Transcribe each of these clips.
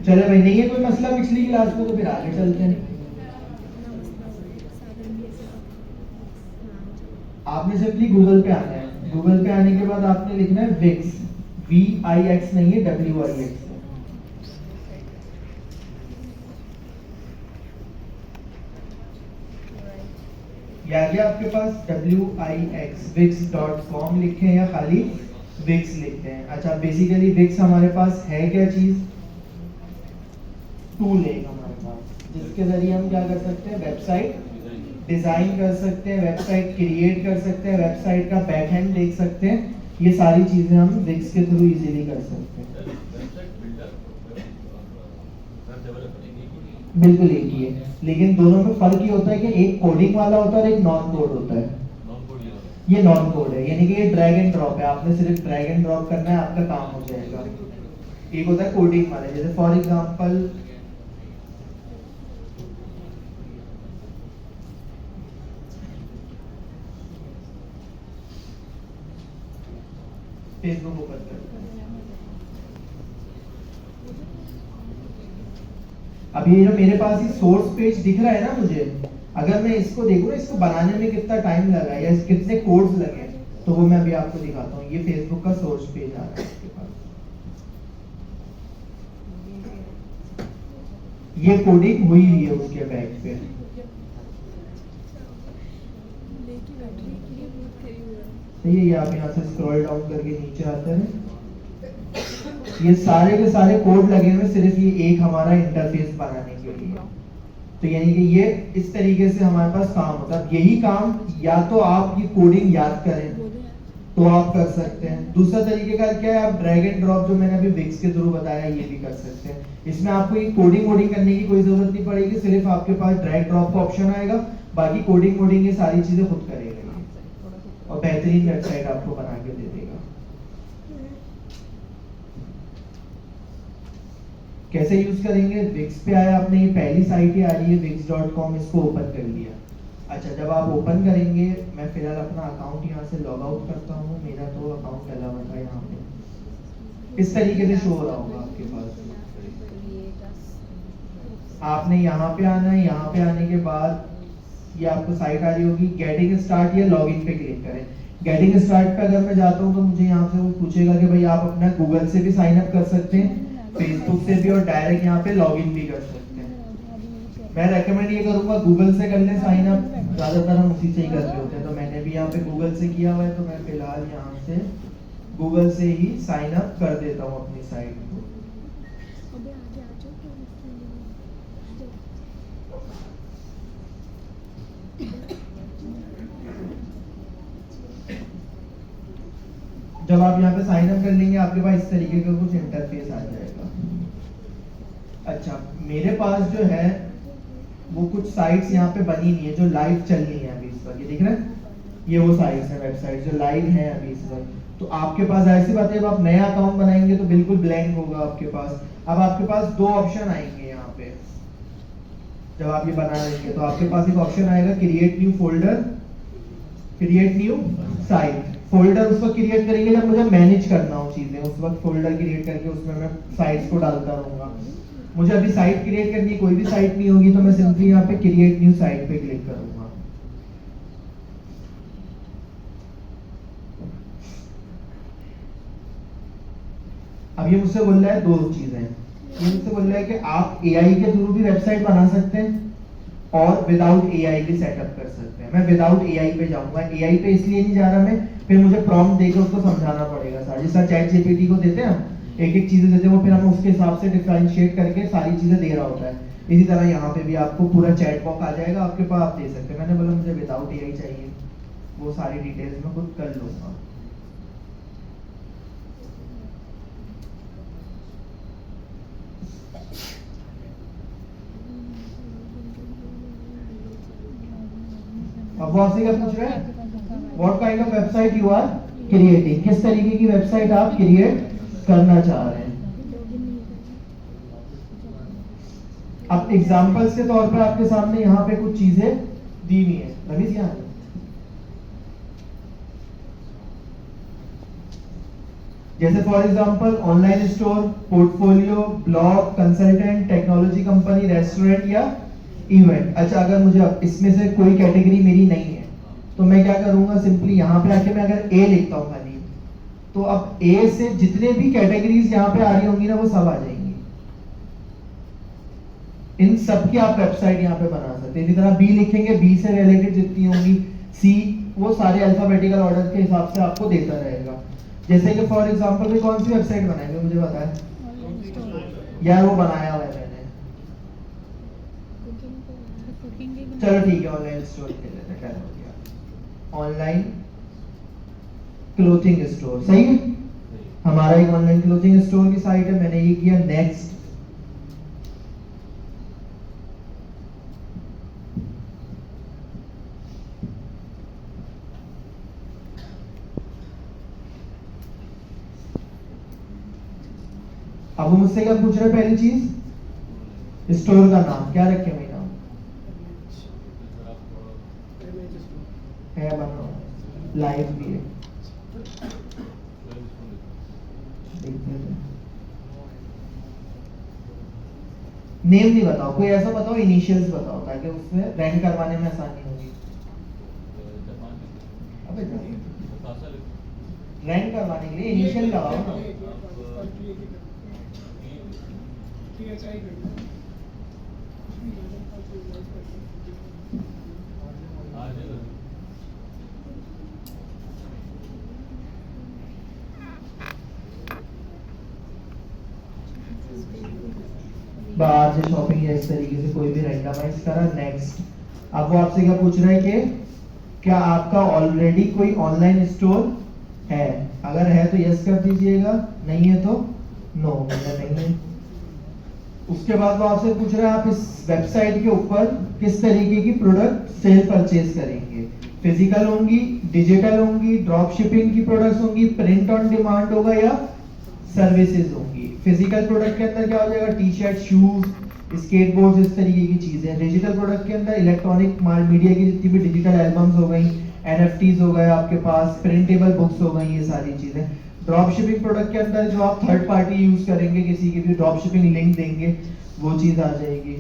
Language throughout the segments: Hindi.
चलो भाई, नहीं है कोई मसला पिछली क्लास में, तो फिर आगे चलते हैं। आपने सिंपली गूगल पे आना है। गूगल पे आने के बाद आपने लिखना है विक्स, VIX नहीं है, WIX है। या गया आपके पास WIX, wix.com लिखे या खाली विक्स लिखते हैं। अच्छा, बेसिकली विक्स हमारे पास है क्या चीज? टूल है हमारे पास, जिसके जरिए हम क्या कर सकते हैं, वेबसाइट डिजाइन कर सकते हैं, वेबसाइट क्रिएट कर सकते हैं, वेबसाइट का बैकएंड देख सकते हैं। ये सारी चीजें हम विक्स के थ्रू इजीली कर सकते हैं। बिल्कुल एक ही है, लेकिन दोनों में फर्क ये होता है कि एक कोडिंग वाला होता है और एक नॉन कोड होता है। ये नॉन कोड है, यानी कि ये ड्रैग एंड ड्रॉप है, आपने सिर्फ ड्रैग एंड ड्रॉप करना है, आपका काम हो जाएगा। एक होता है कोडिंग वाला, जैसे फॉर एग्जांपल फेसबुक ओपन करते हैं। अब ये जो मेरे पास ही सोर्स पेज दिख रहा है ना मुझे, अगर मैं इसको देखूं ना, इसको बनाने में कितना टाइम लगा है या कितने कोड्स लगे, तो वो मैं अभी आपको दिखाता हूँ। ये फेसबुक का सोर्स पेज आ रहा है आपके पास, ये कोडिंग हुई है उसके बैक पे। सही है, ये आप यहाँ से स्क्रॉल डाउन करके नीचे आते हैं, ये सारे के सारे कोड लगे हुए सिर्फ ये एक हमारा इंटरफेस बनाने के लिए। तो यानी कि ये इस तरीके से हमारे पास काम होता है। यही काम या तो आप ये कोडिंग याद करें तो आप कर सकते हैं, दूसरा तरीके का क्या है, आप ड्रैग एंड ड्रॉप जो मैंने अभी विक्स के थ्रू बताया ये भी कर सकते हैं। इसमें आपको ये कोडिंग वोडिंग करने की कोई जरूरत नहीं पड़ेगी, सिर्फ आपके पास ड्रैग ड्रॉप का ऑप्शन आएगा, बाकी कोडिंग वोडिंग ये सारी चीजें खुद करेगा और बेहतरीन वेबसाइट आपको बना के दे देगा। कैसे यूज करेंगे, विक्स पे आया आपने, ये पहली साइट ही आ रही है wix.com, इसको ओपन कर लिया। अच्छा, जब आप ओपन करेंगे, मैं फिलहाल अपना अकाउंट यहाँ से लॉग आउट करता हूँ, मेरा तो अकाउंट डला हुआ था यहाँ पे, इस तरीके से शो हो रहा होगा आपके पास। आपने यहाँ पे आना है, यहाँ पे आने के बाद ये आपको साइट आ रही होगी, गेटिंग स्टार्ट या लॉगिन पे क्लिक करें। गेटिंग स्टार्ट पे अगर मैं जाता हूँ तो मुझे यहाँ से वो पूछेगा कि भाई आप अपना गूगल से भी साइन अप कर सकते हैं, फेसबुक से भी, और डायरेक्ट यहाँ पे लॉगिन भी कर सकते हैं। मैं रेकमेंड ये करूंगा गूगल से कर लें साइन अप, ज्यादातर हम उसी से ही कर रहे होते हैं, तो मैंने भी यहाँ पे गूगल से किया हुआ है, तो मैं फिलहाल यहाँ से गूगल से ही साइन अप कर देता हूँ अपनी साइट को। जब आप यहाँ पे साइन अप कर लेंगे, आपके पास इस तरीके का कुछ इंटरफेस आ जाएगा। अच्छा, मेरे पास जो है वो कुछ साइट्स यहाँ पे बनी नहीं है जो लाइव चल रही है अभी इस वक्त, ये दिख रहा है, ये वो साइट्स है, वेबसाइट जो लाइव है अभी इस वक्त। तो आपके पास ऐसी बात है, जब आप नया अकाउंट बनाएंगे तो बिल्कुल ब्लैंक होगा आपके पास। अब आपके पास दो ऑप्शन आएंगे यहाँ पे, जब आप ये बना लेंगे तो आपके पास एक ऑप्शन आएगा create new folder, create new site. Folder उस वक्त क्रिएट करेंगे जब मुझे मैनेज करना हो चीजें, उस वक्त फोल्डर क्रिएट करके उसमें मैं साइट्स को डालता रहूंगा। मुझे अभी साइट क्रिएट करनी, कोई भी साइट नहीं होगी, तो मैं सिंपली यहाँ पे क्रिएट न्यू साइट पे क्लिक करूंगा। अब ये मुझसे बोल रहा है दो चीजें, ये मुझसे बोल रहा है कि आप एआई के थ्रू भी वेबसाइट बना सकते हैं और विदाउट एआई भी सेटअप कर सकते हैं। मैं विदाउट एआई पे जाऊंगा, एआई पे इसलिए नहीं जा रहा मैं, फिर मुझे प्रॉम्प्ट देकर उसको समझाना पड़ेगा सारा, जिस तरह चैट जीपीटी को देते हैं हम, एक एक चीजें देते हैं, वो फिर हमें उसके हिसाब से डिफरेंशिएट करके सारी चीजें दे रहा होता है। इसी तरह यहाँ पे भी आपको पूरा चैट बॉक्स आ जाएगा आपके पास, आप दे सकते हैं। मैंने बोला मुझे विदाउट एआई चाहिए, वो सारी डिटेल्स में खुद कर लूंगा। अब वो आपसे क्या पूछ रहे हैं, what kind of website you are creating, किस तरीके की वेबसाइट आप क्रिएट करना चाह रहे हैं। अब एग्जांपल्स के तौर पर आपके सामने यहाँ पे कुछ चीजें दी हुई है। रवीश यहाँ जैसे for example online store, portfolio, blog, consultant, technology company, restaurant या इवेंट। अच्छा, अगर मुझे अब इसमें से कोई कैटेगरी मेरी नहीं है तो मैं क्या करूंगा, सिंपली यहाँ पे आके मैं अगर ए लिखता हूँ खाली, तो अब ए से जितने भी कैटेगरीज यहाँ पे आ रही होंगी ना वो सब आ जाएंगी। इन सब की आप वेबसाइट यहाँ पे बना सकते हैं। इसी तरह बी लिखेंगे, बी से रिलेटेड जितनी होंगी, सी, वो सारे अल्फाबेटिकल ऑर्डर के हिसाब से आपको देता रहेगा। जैसे कि फॉर एग्जांपल में कौन सी वेबसाइट बनाएंगे मुझे बताएं यार, वो बनाया हुआ है मैंने, चलो ठीक है, ऑनलाइन स्टोर के लेते हैं, क्या हो गया, ऑनलाइन क्लोथिंग स्टोर, सही है, हमारा एक ऑनलाइन क्लोथिंग स्टोर की साइट है। मैंने ये किया, नेक्स्ट। अब वो मुझसे क्या पूछ रहे हैं, पहली चीज स्टोर का नाम क्या रखे, मैं नाम है बनाओ, लाइव भी है, नेम नहीं बताओ, कोई ऐसा बताओ, इनिशियल्स बताओ ताकि उसमें रैंक करवाने में आसानी होगी। अबे रैंक करवाने के लिए इनिशियल लगाओ ना। बाहर से शॉपिंग या इस तरीके से कोई भी रैंडमाइज करा, नेक्स्ट। अब वो आपसे क्या पूछ रहा है कि क्या आपका ऑलरेडी कोई ऑनलाइन स्टोर है, अगर है तो यस कर दीजिएगा, नहीं है तो नो, मतलब नहीं है। उसके बाद वो आपसे पूछ रहा है आप इस वेबसाइट के ऊपर किस तरीके की प्रोडक्ट सेल परचेज करेंगे, फिजिकल होंगी, डिजिटल होंगी, ड्रॉप शिपिंग की प्रोडक्ट्स होंगी, प्रिंट ऑन डिमांड होगा या सर्विसेज होंगी। फिजिकल प्रोडक्ट के अंदर क्या हो जाएगा, टी शर्ट, शूज, स्केटबोर्ड, इस तरीके की चीजें। डिजिटल प्रोडक्ट के अंदर इलेक्ट्रॉनिक मीडिया की जितनी भी डिजिटल एल्बम्स हो गई, एनएफटीज हो गए आपके पास, प्रिंटेबल बुक्स हो गई, ये सारी चीजें। ड्रॉप शिपिंग प्रोडक्ट के अंदर जो आप थर्ड पार्टी यूज करेंगे, किसी की भी ड्रॉप शिपिंग लिंक देंगे, वो चीज आ जाएगी।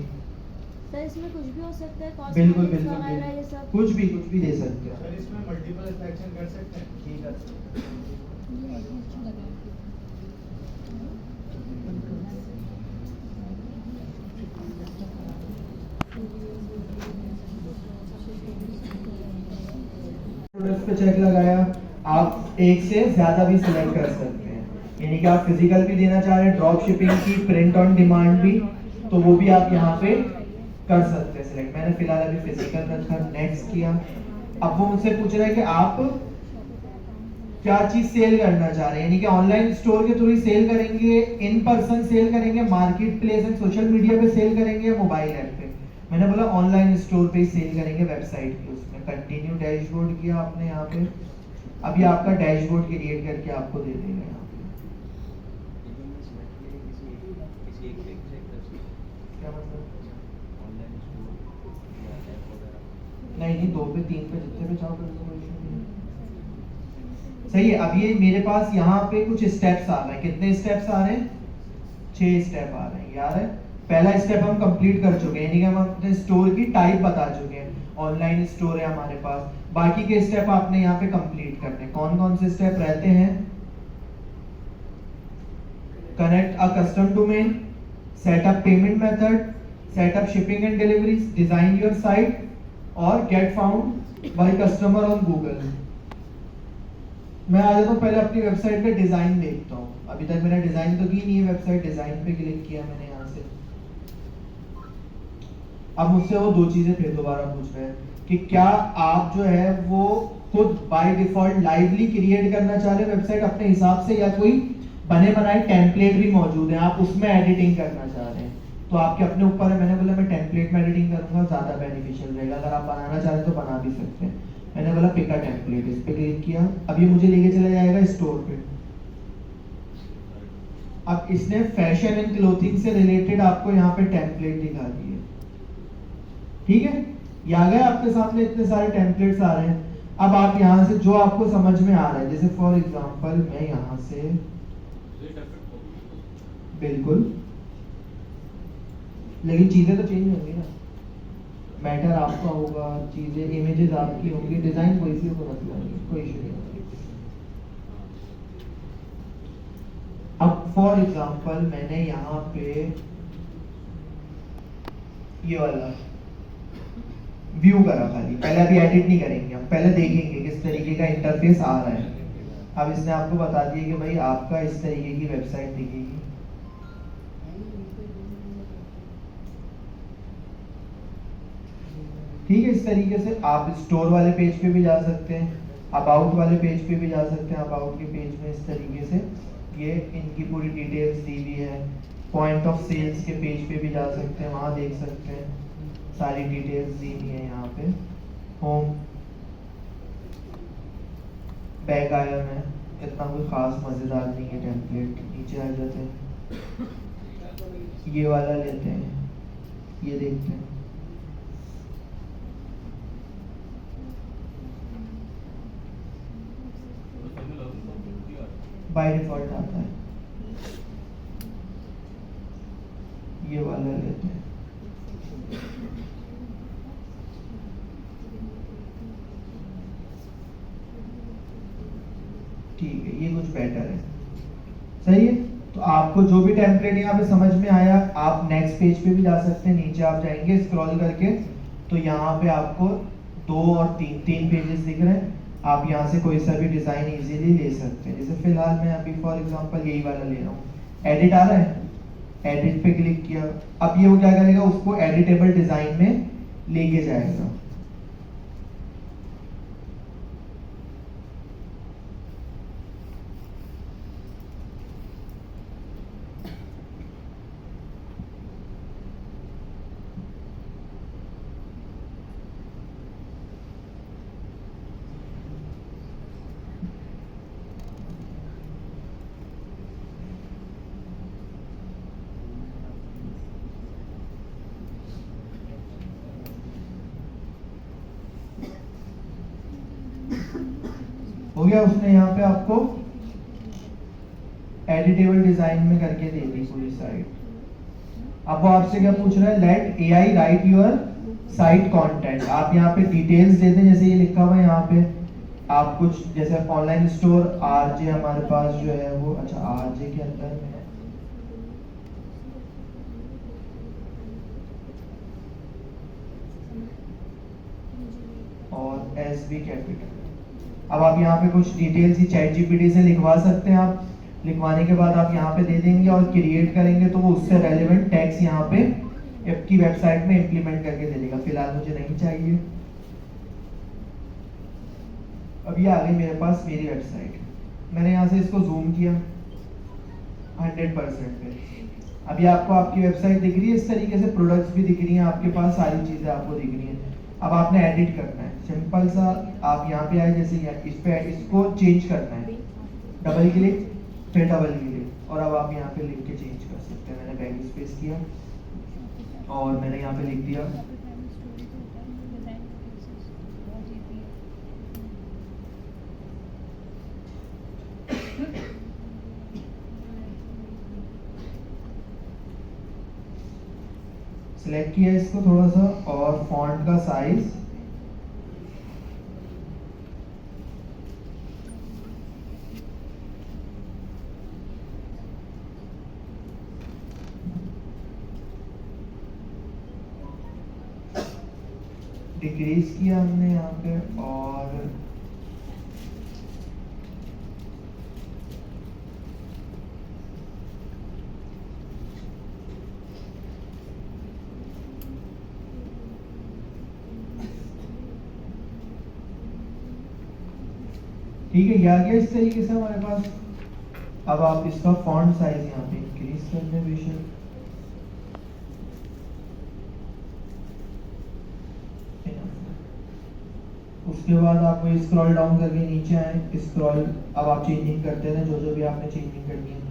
सर इसमें कुछ भी हो सकता है, बिल्कुल कॉस्मेटिक्स बिल्कुल वगैरह ये सब, कुछ भी दे सकते हैं। सर इसमें मल्टीपल सेक्शन कर सकते हैं, ठीक है। प्रोडक्ट्स पे चेक लगाया, आप एक से ज्यादा भी सिलेक्ट कर सकते हैं, यानी कि आप फिजिकल भी देना चाह रहे हैं, ड्रॉप शिपिंग की, प्रिंट ऑन डिमांड भी, तो वो भी आप यहाँ पे कर सकते हैं सिलेक्ट। मैंने फिलहाल अभी फिजिकल रखा, नेक्स्ट किया। अब वो मुझसे पूछ रहा है कि आप क्या चीज सेल करना चाह रहे हैं, यानी कि ऑनलाइन स्टोर के थ्रू ही सेल करेंगे, इन पर्सन सेल करेंगे, market place and social media पे सेल करेंगे, या मोबाइल ऐप पे। मैंने बोला ऑनलाइन स्टोर पे ही सेल करेंगे, वेबसाइट के उसमें। कंटिन्यू डैशबोर्ड किया आपने यहाँ पे, अभी आपका डैशबोर्ड क्रिएट करके आपको दे देगा यहाँ पे। क्या मतलब? नहीं, 2 पे 3 पे जितने पे चाहो कर दो, कोई इशू नहीं। सही है। अब ये मेरे पास यहाँ पे कुछ स्टेप्स आ रहे हैं, कितने स्टेप्स आ रहे हैं, 6 स्टेप आ रहे हैं यार। पहला स्टेप हम कंप्लीट कर चुके हैं, यानी कि हम अपने स्टोर की टाइप बता चुके हैं, ऑनलाइन स्टोर है हमारे पास। बाकी के स्टेप आपने यहाँ पे कंप्लीट करने हैं। कौन कौन से स्टेप रहते हैं, connect a custom domain, setup payment method, setup shipping and delivery, design your site और get found by customer on Google. मैं आ जाता हूँ, पहले अपनी वेबसाइट पे डिजाइन देखता हूँ। अभी तक मैंने डिजाइन तो की नहीं है, वेबसाइट डिजाइन पे क्लिक किया मैंने यहाँ से। अब मुझसे वो 2 चीजें फिर दोबारा पूछ रहे हैं कि क्या आप जो है वो खुद बाय डिफॉल्ट लाइवली क्रिएट करना चाह रहे हैं वेबसाइट अपने हिसाब से, या कोई बने बनाए टेम्पलेट भी मौजूद है, आप उसमें एडिटिंग करना चाह रहे हैं, तो आपके अपने ऊपर है। मैंने बोला मैं टेम्पलेट में एडिटिंग करूंगा, ज्यादा बेनिफिशियल रहेगा। अगर आप बनाना चाह रहे हैं तो बना भी सकते हैं। मैंने बोला पिक अ टेम्पलेट, इस पे क्लिक किया। अब ये मुझे लेके चला जाएगा स्टोर पे। अब इसने फैशन एंड क्लोथिंग से रिलेटेड आपको यहाँ पे टेम्पलेट दिखा दिए, ठीक है। ये आ गए आपके सामने, इतने सारे टेम्पलेट्स आ रहे हैं। अब आप यहाँ से जो आपको समझ में आ रहा है, जैसे फॉर एग्जांपल मैं यहाँ से बिल्कुल, लेकिन चीजें तो चेंज होंगी ना, मैटर आपका होगा, चीजें इमेजेस आपकी होंगी, डिजाइन कोई सी होगा, कोई इशू नहीं होगा। अब फॉर एग्जांपल मैंने यहाँ पे ये वाला व्यू करा खाली, पहले अभी एडिट नहीं करेंगे, हम पहले देखेंगे किस तरीके का इंटरफेस आ रहा है। अब इसने आपको बता दिया कि भाई आपका इस तरीके की वेबसाइट दिखेगी। ठीक है, इस तरीके से आप स्टोर वाले पेज पे भी जा सकते हैं, अबाउट वाले पेज पे भी जा सकते हैं। अबाउट के पेज में इस तरीके से ये इनकी पूरी डिटेल्स दी हुई है। पॉइंट ऑफ सेल्स के पेज पे भी जा सकते हैं, वहाँ देख सकते हैं सारी डिटेल्स दी हुई है। यहाँ पे होम बैक आया मैं, इतना कोई खास मज़ेदार नहीं है टेम्पलेट। नीचे आ जाते हैं, ये वाला लेते हैं, ये देखते हैं। बाय डिफॉल्ट आता है, ये वाला लेते हैं। ठीक है, ये कुछ बेटर है, सही है। तो आपको जो भी टेम्पलेट यहाँ पे समझ में आया, आप नेक्स्ट पेज पे भी जा सकते हैं। नीचे आप जाएंगे स्क्रॉल करके, तो यहाँ पे आपको 2 और 3 पेजेस दिख रहे हैं। आप यहाँ से कोई सा भी डिज़ाइन इजीली ले सकते हैं। जैसे फिलहाल मैं अभी फॉर एग्जांपल यही वाला ले रहा हूँ। एडिट आ रहा है, एडिट पे क्लिक किया, अब ये वो क्या करेगा, उसको एडिटेबल डिज़ाइन में लेके जाएगा। हो गया, उसने यहाँ पे आपको एडिटेबल डिजाइन में करके दे दी पूरी साइट। अब वो आपसे क्या पूछ रहा है, let AI write your site content. आप यहाँ पे डिटेल्स देते हैं, जैसे ये लिखा हुआ है यहाँ पे, आप कुछ जैसे ऑनलाइन स्टोर आरजे हमारे पास जो है वो, अच्छा आरजे के अंदर में है, और एसबी कैपिटल। अब आप यहाँ पे कुछ डिटेल्स ही चैट जीपीटी से लिखवा सकते हैं। आप लिखवाने के बाद आप यहाँ पे दे देंगे और क्रिएट करेंगे, तो वो उससे रेलेवेंट टैग्स यहाँ पे आपकी वेबसाइट में इंप्लीमेंट करके दे देगा। फिलहाल मुझे नहीं चाहिए। अब ये आ गई मेरे पास मेरी वेबसाइट, मैंने यहाँ से इसको जूम किया 100% पे। अभी आपको आपकी वेबसाइट दिख रही है इस तरीके से, प्रोडक्ट्स भी दिख रही हैं आपके पास, सारी चीज़ें आपको दिख रही हैं। अब आपने एडिट करना है, सिंपल सा, आप यहाँ पे आए, जैसे इस पे इसको चेंज करना है, डबल क्लिक, फिर डबल क्लिक, और अब आप यहाँ पे लिख के चेंज कर सकते हैं। मैंने बैक स्पेस किया और मैंने यहाँ पे लिख दिया सिलेक्ट किया इसको थोड़ा सा, और फॉन्ट का साइज डिक्रीज किया हमने यहाँ पे, और ठीक है, ये आ गया इस तरीके से हमारे पास। अब आप इसका फॉन्ट साइज यहाँ पे इंक्रीज कर दें बेशक, उसके बाद आप स्क्रॉल डाउन करके नीचे आए, स्क्रॉल, अब आप चेंजिंग करते हैं जो जो भी आपने चेंजिंग करनी है।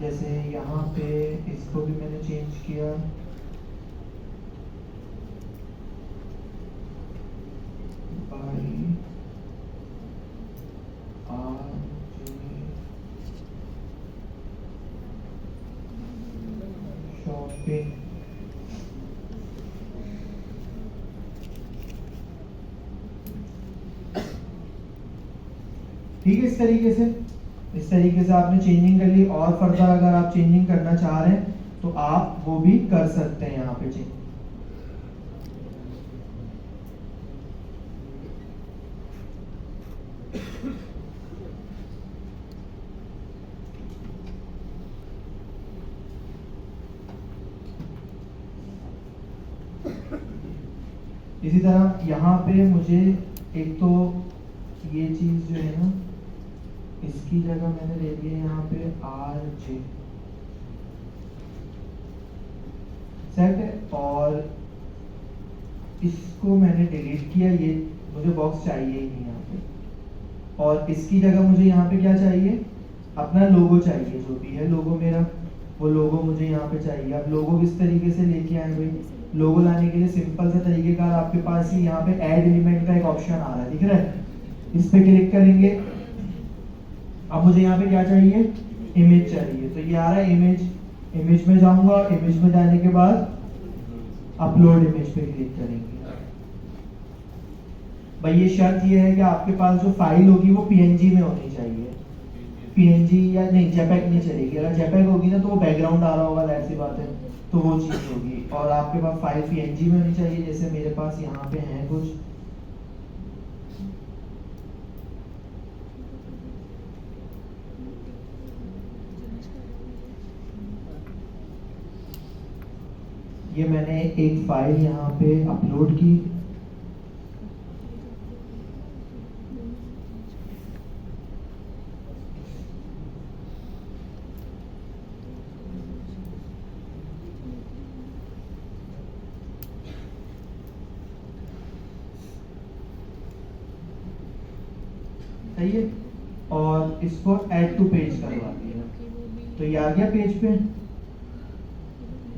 जैसे यहाँ पे इसको भी मैंने चेंज किया, ठीक है, इस तरीके से आपने चेंजिंग कर ली। और फर्दर अगर आप चेंजिंग करना चाह रहे हैं तो आप वो भी कर सकते हैं यहाँ पे चेंज। इसी तरह यहाँ पे मुझे एक तो ये चीज जो है ना, इसकी जगह मैंने ले ली है यहाँ पे RJ सेट है, और इसको मैंने डिलीट किया, ये मुझे बॉक्स चाहिए ही नहीं यहाँ पे। और इसकी जगह मुझे यहाँ पे क्या चाहिए, अपना लोगो चाहिए, जो भी है लोगो मेरा, वो लोगो मुझे यहाँ पे चाहिए। अब लोगो किस तरीके से लेके आए भाई, लोगो लाने के लिए सिंपल सा तरीकेकार आपके पास ही यहाँ पे ऐड एलिमेंट का एक ऑप्शन आ रहा है, दिख रहा है, इस पे क्लिक करेंगे। अब मुझे यहाँ पे क्या चाहिए, इमेज चाहिए, तो ये आ रहा है इमेज में जाऊंगा, इमेज में जाने के बाद अपलोड इमेज पे क्लिक करेंगे। भाई ये शर्त ये है कि आपके पास जो फाइल होगी वो PNG में होनी चाहिए, PNG या नहीं JPEG नहीं चलेगी। अगर JPEG होगी ना तो वो बैकग्राउंड आ रहा होगा, ऐसी बात है, तो वो चीज होगी। और आपके पास फाइल PNG में होनी चाहिए, जैसे मेरे पास यहाँ पे है कुछ, ये मैंने एक फाइल यहाँ पे अपलोड की, सही है, और इसको ऐड टू पेज करवा दिया, तो ये आ गया पेज पे,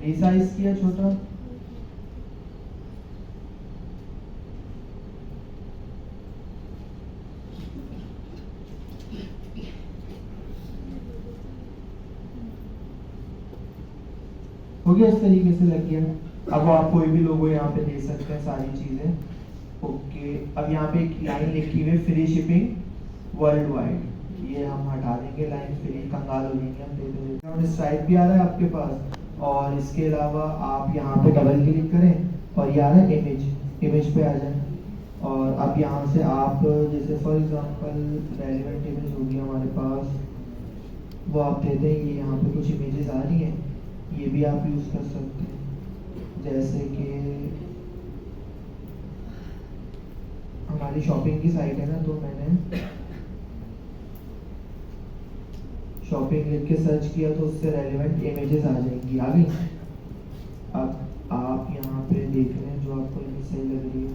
रिसाइज किया छोटा, हो गया, इस तरीके से लग गया। अब आप कोई भी लोगो यहाँ पे दे सकते हैं, सारी चीजें ओके। अब यहाँ पे एक लाइन लिखी हुई है, फ्री शिपिंग वर्ल्ड वाइड, ये हम हटा देंगे लाइन, फ्री, कंगाल हो जाएंगे हम, दे देंगे। स्ट्राइप भी आ रहा है आपके पास, और इसके अलावा आप यहाँ पे डबल क्लिक करें और ये आ रहा है इमेज पे आ जाए। और अब यहाँ से आप जैसे फॉर एग्जांपल रेलेवेंट इमेज होगी हमारे पास, वो आप दे दें। ये यहाँ पे कुछ इमेजेस आ रही हैं, ये भी आप यूज़ कर सकते हैं, जैसे कि हमारी शॉपिंग की साइट है ना, तो मैंने शॉपिंग लिख के सर्च किया तो उससे रेलेवेंट इमेजेस आ जाएंगी, आ गई। अब आप यहाँ पे देख रहे हैं जो आपको इमेज सही लग रही है,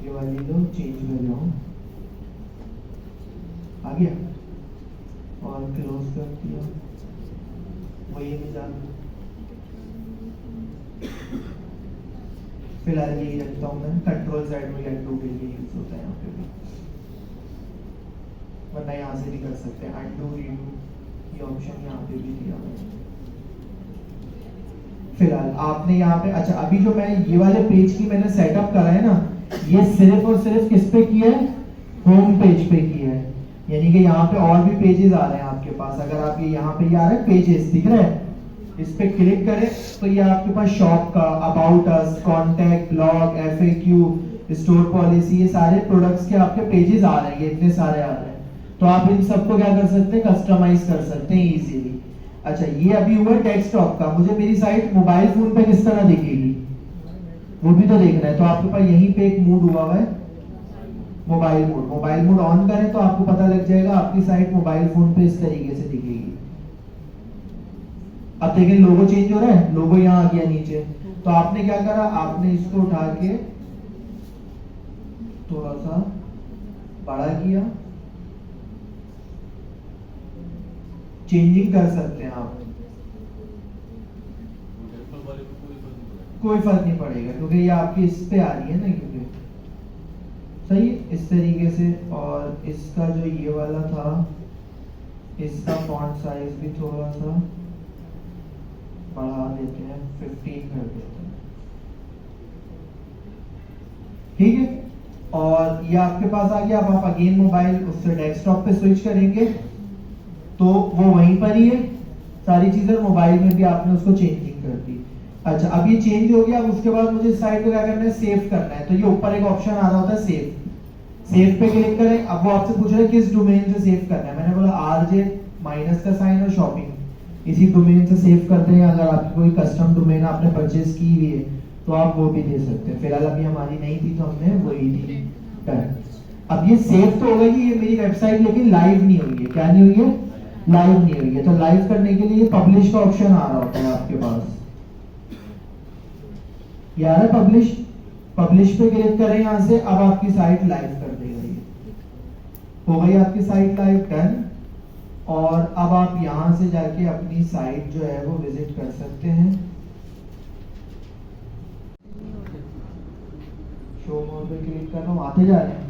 ये वाली लो, चेंज कर रहा हूँ, आ गया, और क्लोज कर दिया, वही इमेज आ गई। फिलहाल यही रखता हूँ मैं, Ctrl+Z में undo के लिए यूज होता है यहाँ पे भी, वरना यहाँ से भी कर सकते हैं, undo redo, ये ऑप्शन यहाँ पे भी दिया हुआ है। फिलहाल आपने यहाँ पे, अच्छा अभी जो मैं ये वाले पेज की मैंने सेटअप करा है ना, ये सिर्फ और सिर्फ किस पे किया है, होम पेज पे किया है, यानी कि यहाँ पे और भी पेजेस आ रहे हैं आपके पास। अगर आप ये यहाँ पे ये आ रहे हैं पेजेस, दिख रहे हैं, इस पे क्लिक करें तो ये आपके पास शॉप का, about us, contact, blog, FAQ, store policy, ये सारे प्रोडक्ट्स के आपके पेजेस आ रहे हैं, ये इतने सारे आ रहे हैं। तो आप इन सबको क्या कर सकते हैं, कस्टमाइज कर सकते हैं इजीली। अच्छा ये अभी हुआ डेस्कटॉप का, मुझे मेरी साइट मोबाइल फोन पे किस तरह दिखेगी वो भी तो देखना है। तो आपके पास यहीं पे एक मूड हुआ है, मोबाइल मोड ऑन करें तो आपको पता लग जाएगा आपकी साइट मोबाइल फोन पे इस तरीके से दिखेगी। अब देखिए लोगो चेंज हो रहा है, लोगो यहाँ आ गया नीचे। तो आपने क्या करा, आपने इसको उठा के थोड़ा सा बड़ा किया, चेंजिंग कर सकते हैं आप, कोई फर्क नहीं पड़ेगा क्योंकि ये आपकी इस पे आ रही है ना, क्योंकि सही इस तरीके से। और इसका जो ये वाला था, इसका फॉन्ट साइज भी थोड़ा सा बढ़ा देते हैं, 15 कर देते हैं, ठीक है। और ये आपके पास आ गया। अब आप अगेन मोबाइल उससे डेस्कटॉप पे स्विच करेंगे तो वो वहीं पर ही है सारी चीजें, मोबाइल में भी आपने उसको चेंजिंग कर दी। अच्छा, अब ये चेंज हो गया। अब उसके बाद मुझे इस साइड पे क्या करना है, सेव करना है। तो ये ऊपर एक ऑप्शन आ रहा होता है सेव, सेव पे क्लिक करें। अब वो आपसे पूछ रहा है किस डोमेन से सेव करना है। मैंने बोला आरजे माइनस का साइन और शॉपिंग, इसी डोमेन से सेव कर दें। अगर आपकी कोई कस्टम डोमेन आपने परचेज की हुई है तो आप वो भी दे सकते हैं। फिलहाल अभी हमारी नहीं थी तो हमने वही दी। डन। अब ये सेव तो हो गई, ये मेरी वेबसाइट लेकिन लाइव नहीं हुई है। क्या नहीं हुई है? लाइव नहीं हुई है। तो लाइव करने के लिए पब्लिश का ऑप्शन आ रहा होता है आपके पास, ये आ रहा है पब्लिश। पब्लिश पे क्लिक करें यहाँ से। अब आपकी साइट लाइव कर देगा ये, हो गई आपकी साइट लाइव। डन। और अब आप यहाँ से जाके अपनी साइट जो है वो विजिट कर सकते हैं। शो मोर पे क्लिक कर रहा हूँ, आते जा रहे हैं।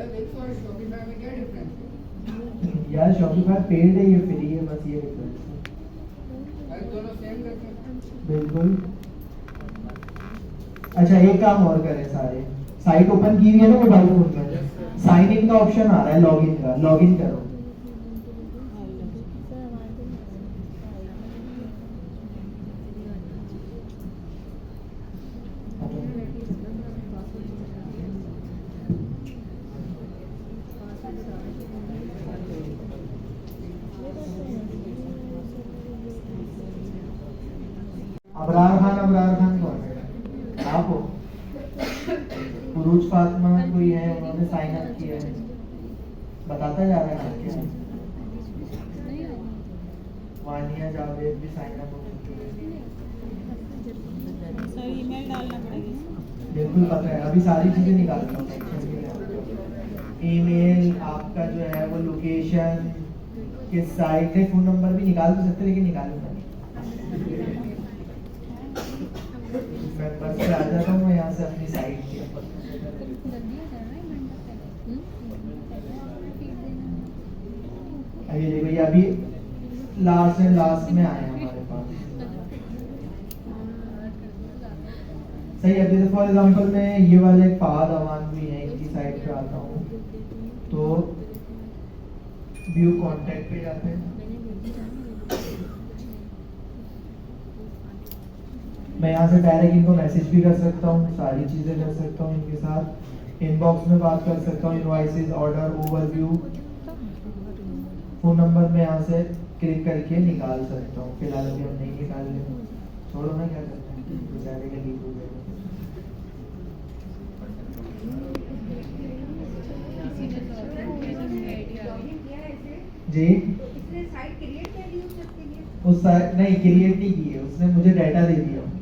देखो शॉपिफाई में क्या डिफरेंस है? यार शॉपिफाई पेड है, ये फ्री है, बस ये डिफरेंस है। अरे दोनों सेम करते हैं। बिल्कुल। अच्छा, एक काम और करें सारे, साइट ओपन की हुई है ना मोबाइल फोन में, साइन इन का ऑप्शन आ रहा है, लॉगिन का, लॉगिन करो। अबरार खान कौन है? आप हो? उरूज फातिमा कोई है, उन्होंने साइन अप किया है, बताता जा रहा है आपके। वानिया जावेद भी साइन अप हो चुकी है। सर ईमेल डालना पड़ेगा। बिल्कुल पता है, अभी सारी चीजें निकालता हूँ। ईमेल, आपका जो है वो लोकेशन, किस साइट है, फोन नंबर भी निकाल तो सकते, लेकिन निकालूंगा मेंबर से आ जाता हूँ मैं यहाँ से अपनी साइट के। ये देखो, ये अभी लास्ट में आए हमारे पास। सही है। जैसे फॉर एग्जांपल मैं ये वाले फहद अवान भी हैं, इनकी साइट पे आता हूँ तो व्यू कांटेक्ट पे जाते हैं। मैं यहाँ से डायरेक्ट इनको मैसेज भी कर सकता हूँ, सारी चीज़ें कर सकता हूँ इनके साथ, इनबॉक्स में बात कर सकता हूँ, invoices, order, overview, phone number में यहाँ से क्लिक करके निकाल सकता हूँ। फिलहाल अभी हम नहीं निकाल रहे, छोड़ो ना, क्या करते हैं, बेचारे का लीक हो गया। जी, इसने साइट क्रिएट कर दी उसके लिए? उस साइट नहीं क्रिएट नहीं की है उसने, मुझे डाटा दे दिया उनका।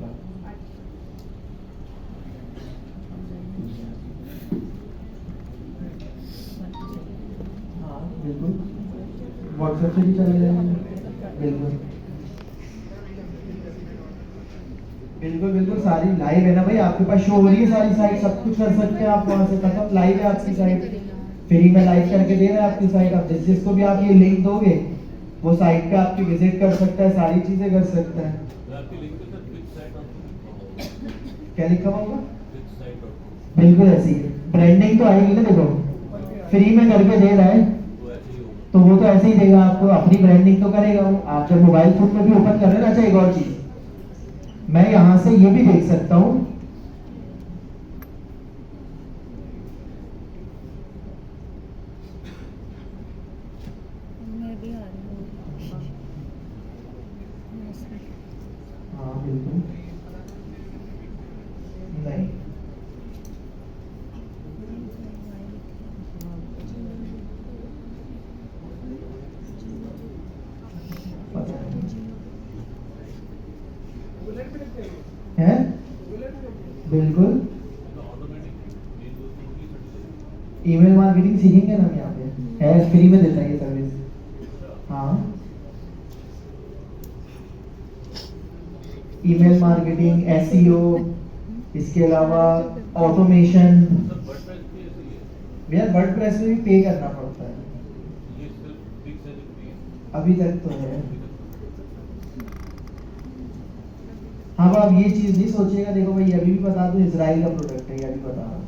हाँ बिल्कुल, व्हाट्सएप से भी चले जाएंगे। बिल्कुल बिल्कुल बिल्कुल, सारी लाइव है ना भाई, आपके पास शो हो रही है सारी साइट, सब कुछ कर सकते हैं आप वहां से। खत्म, लाइव है आपकी साइट, फ्री में लाइव करके दे रहा है आपकी साइट। आप जिसको भी आप ये लिंक दोगे वो साइट पे आपकी विजिट कर सकता है, सारी चीजें कर सकता है। क्या लिखा हुआ होगा? बिल्कुल ऐसी ब्रांडिंग तो आएगी ना, देखो फ्री में करके दे रहा है तो वो तो ऐसे ही देगा आपको, अपनी ब्रांडिंग तो करेगा वो। आप जब मोबाइल फोन में भी ओपन कर रहे हैं ना। अच्छा, एक और चीज मैं यहाँ से ये भी देख सकता हूँ, हाँ बिल्कुल नहीं, पता है बिल्कुल। ईमेल मार्केटिंग सीखेंगे ना हम यहाँ पे, है फ्री में देता है ये सर्विस। हाँ, ईमेल मार्केटिंग, एसईओ, इसके अलावा ऑटोमेशन। भैया वर्डप्रेस में भी पे करना पड़ता है, ये सिर्फ फिक्स है जो फ्री है। अभी तक तो है। हाँ अब आप ये चीज नहीं सोचेगा, देखो भाई अभी भी बता दूं इजराइल का प्रोडक्ट है, ये अभी बता रहा हूँ,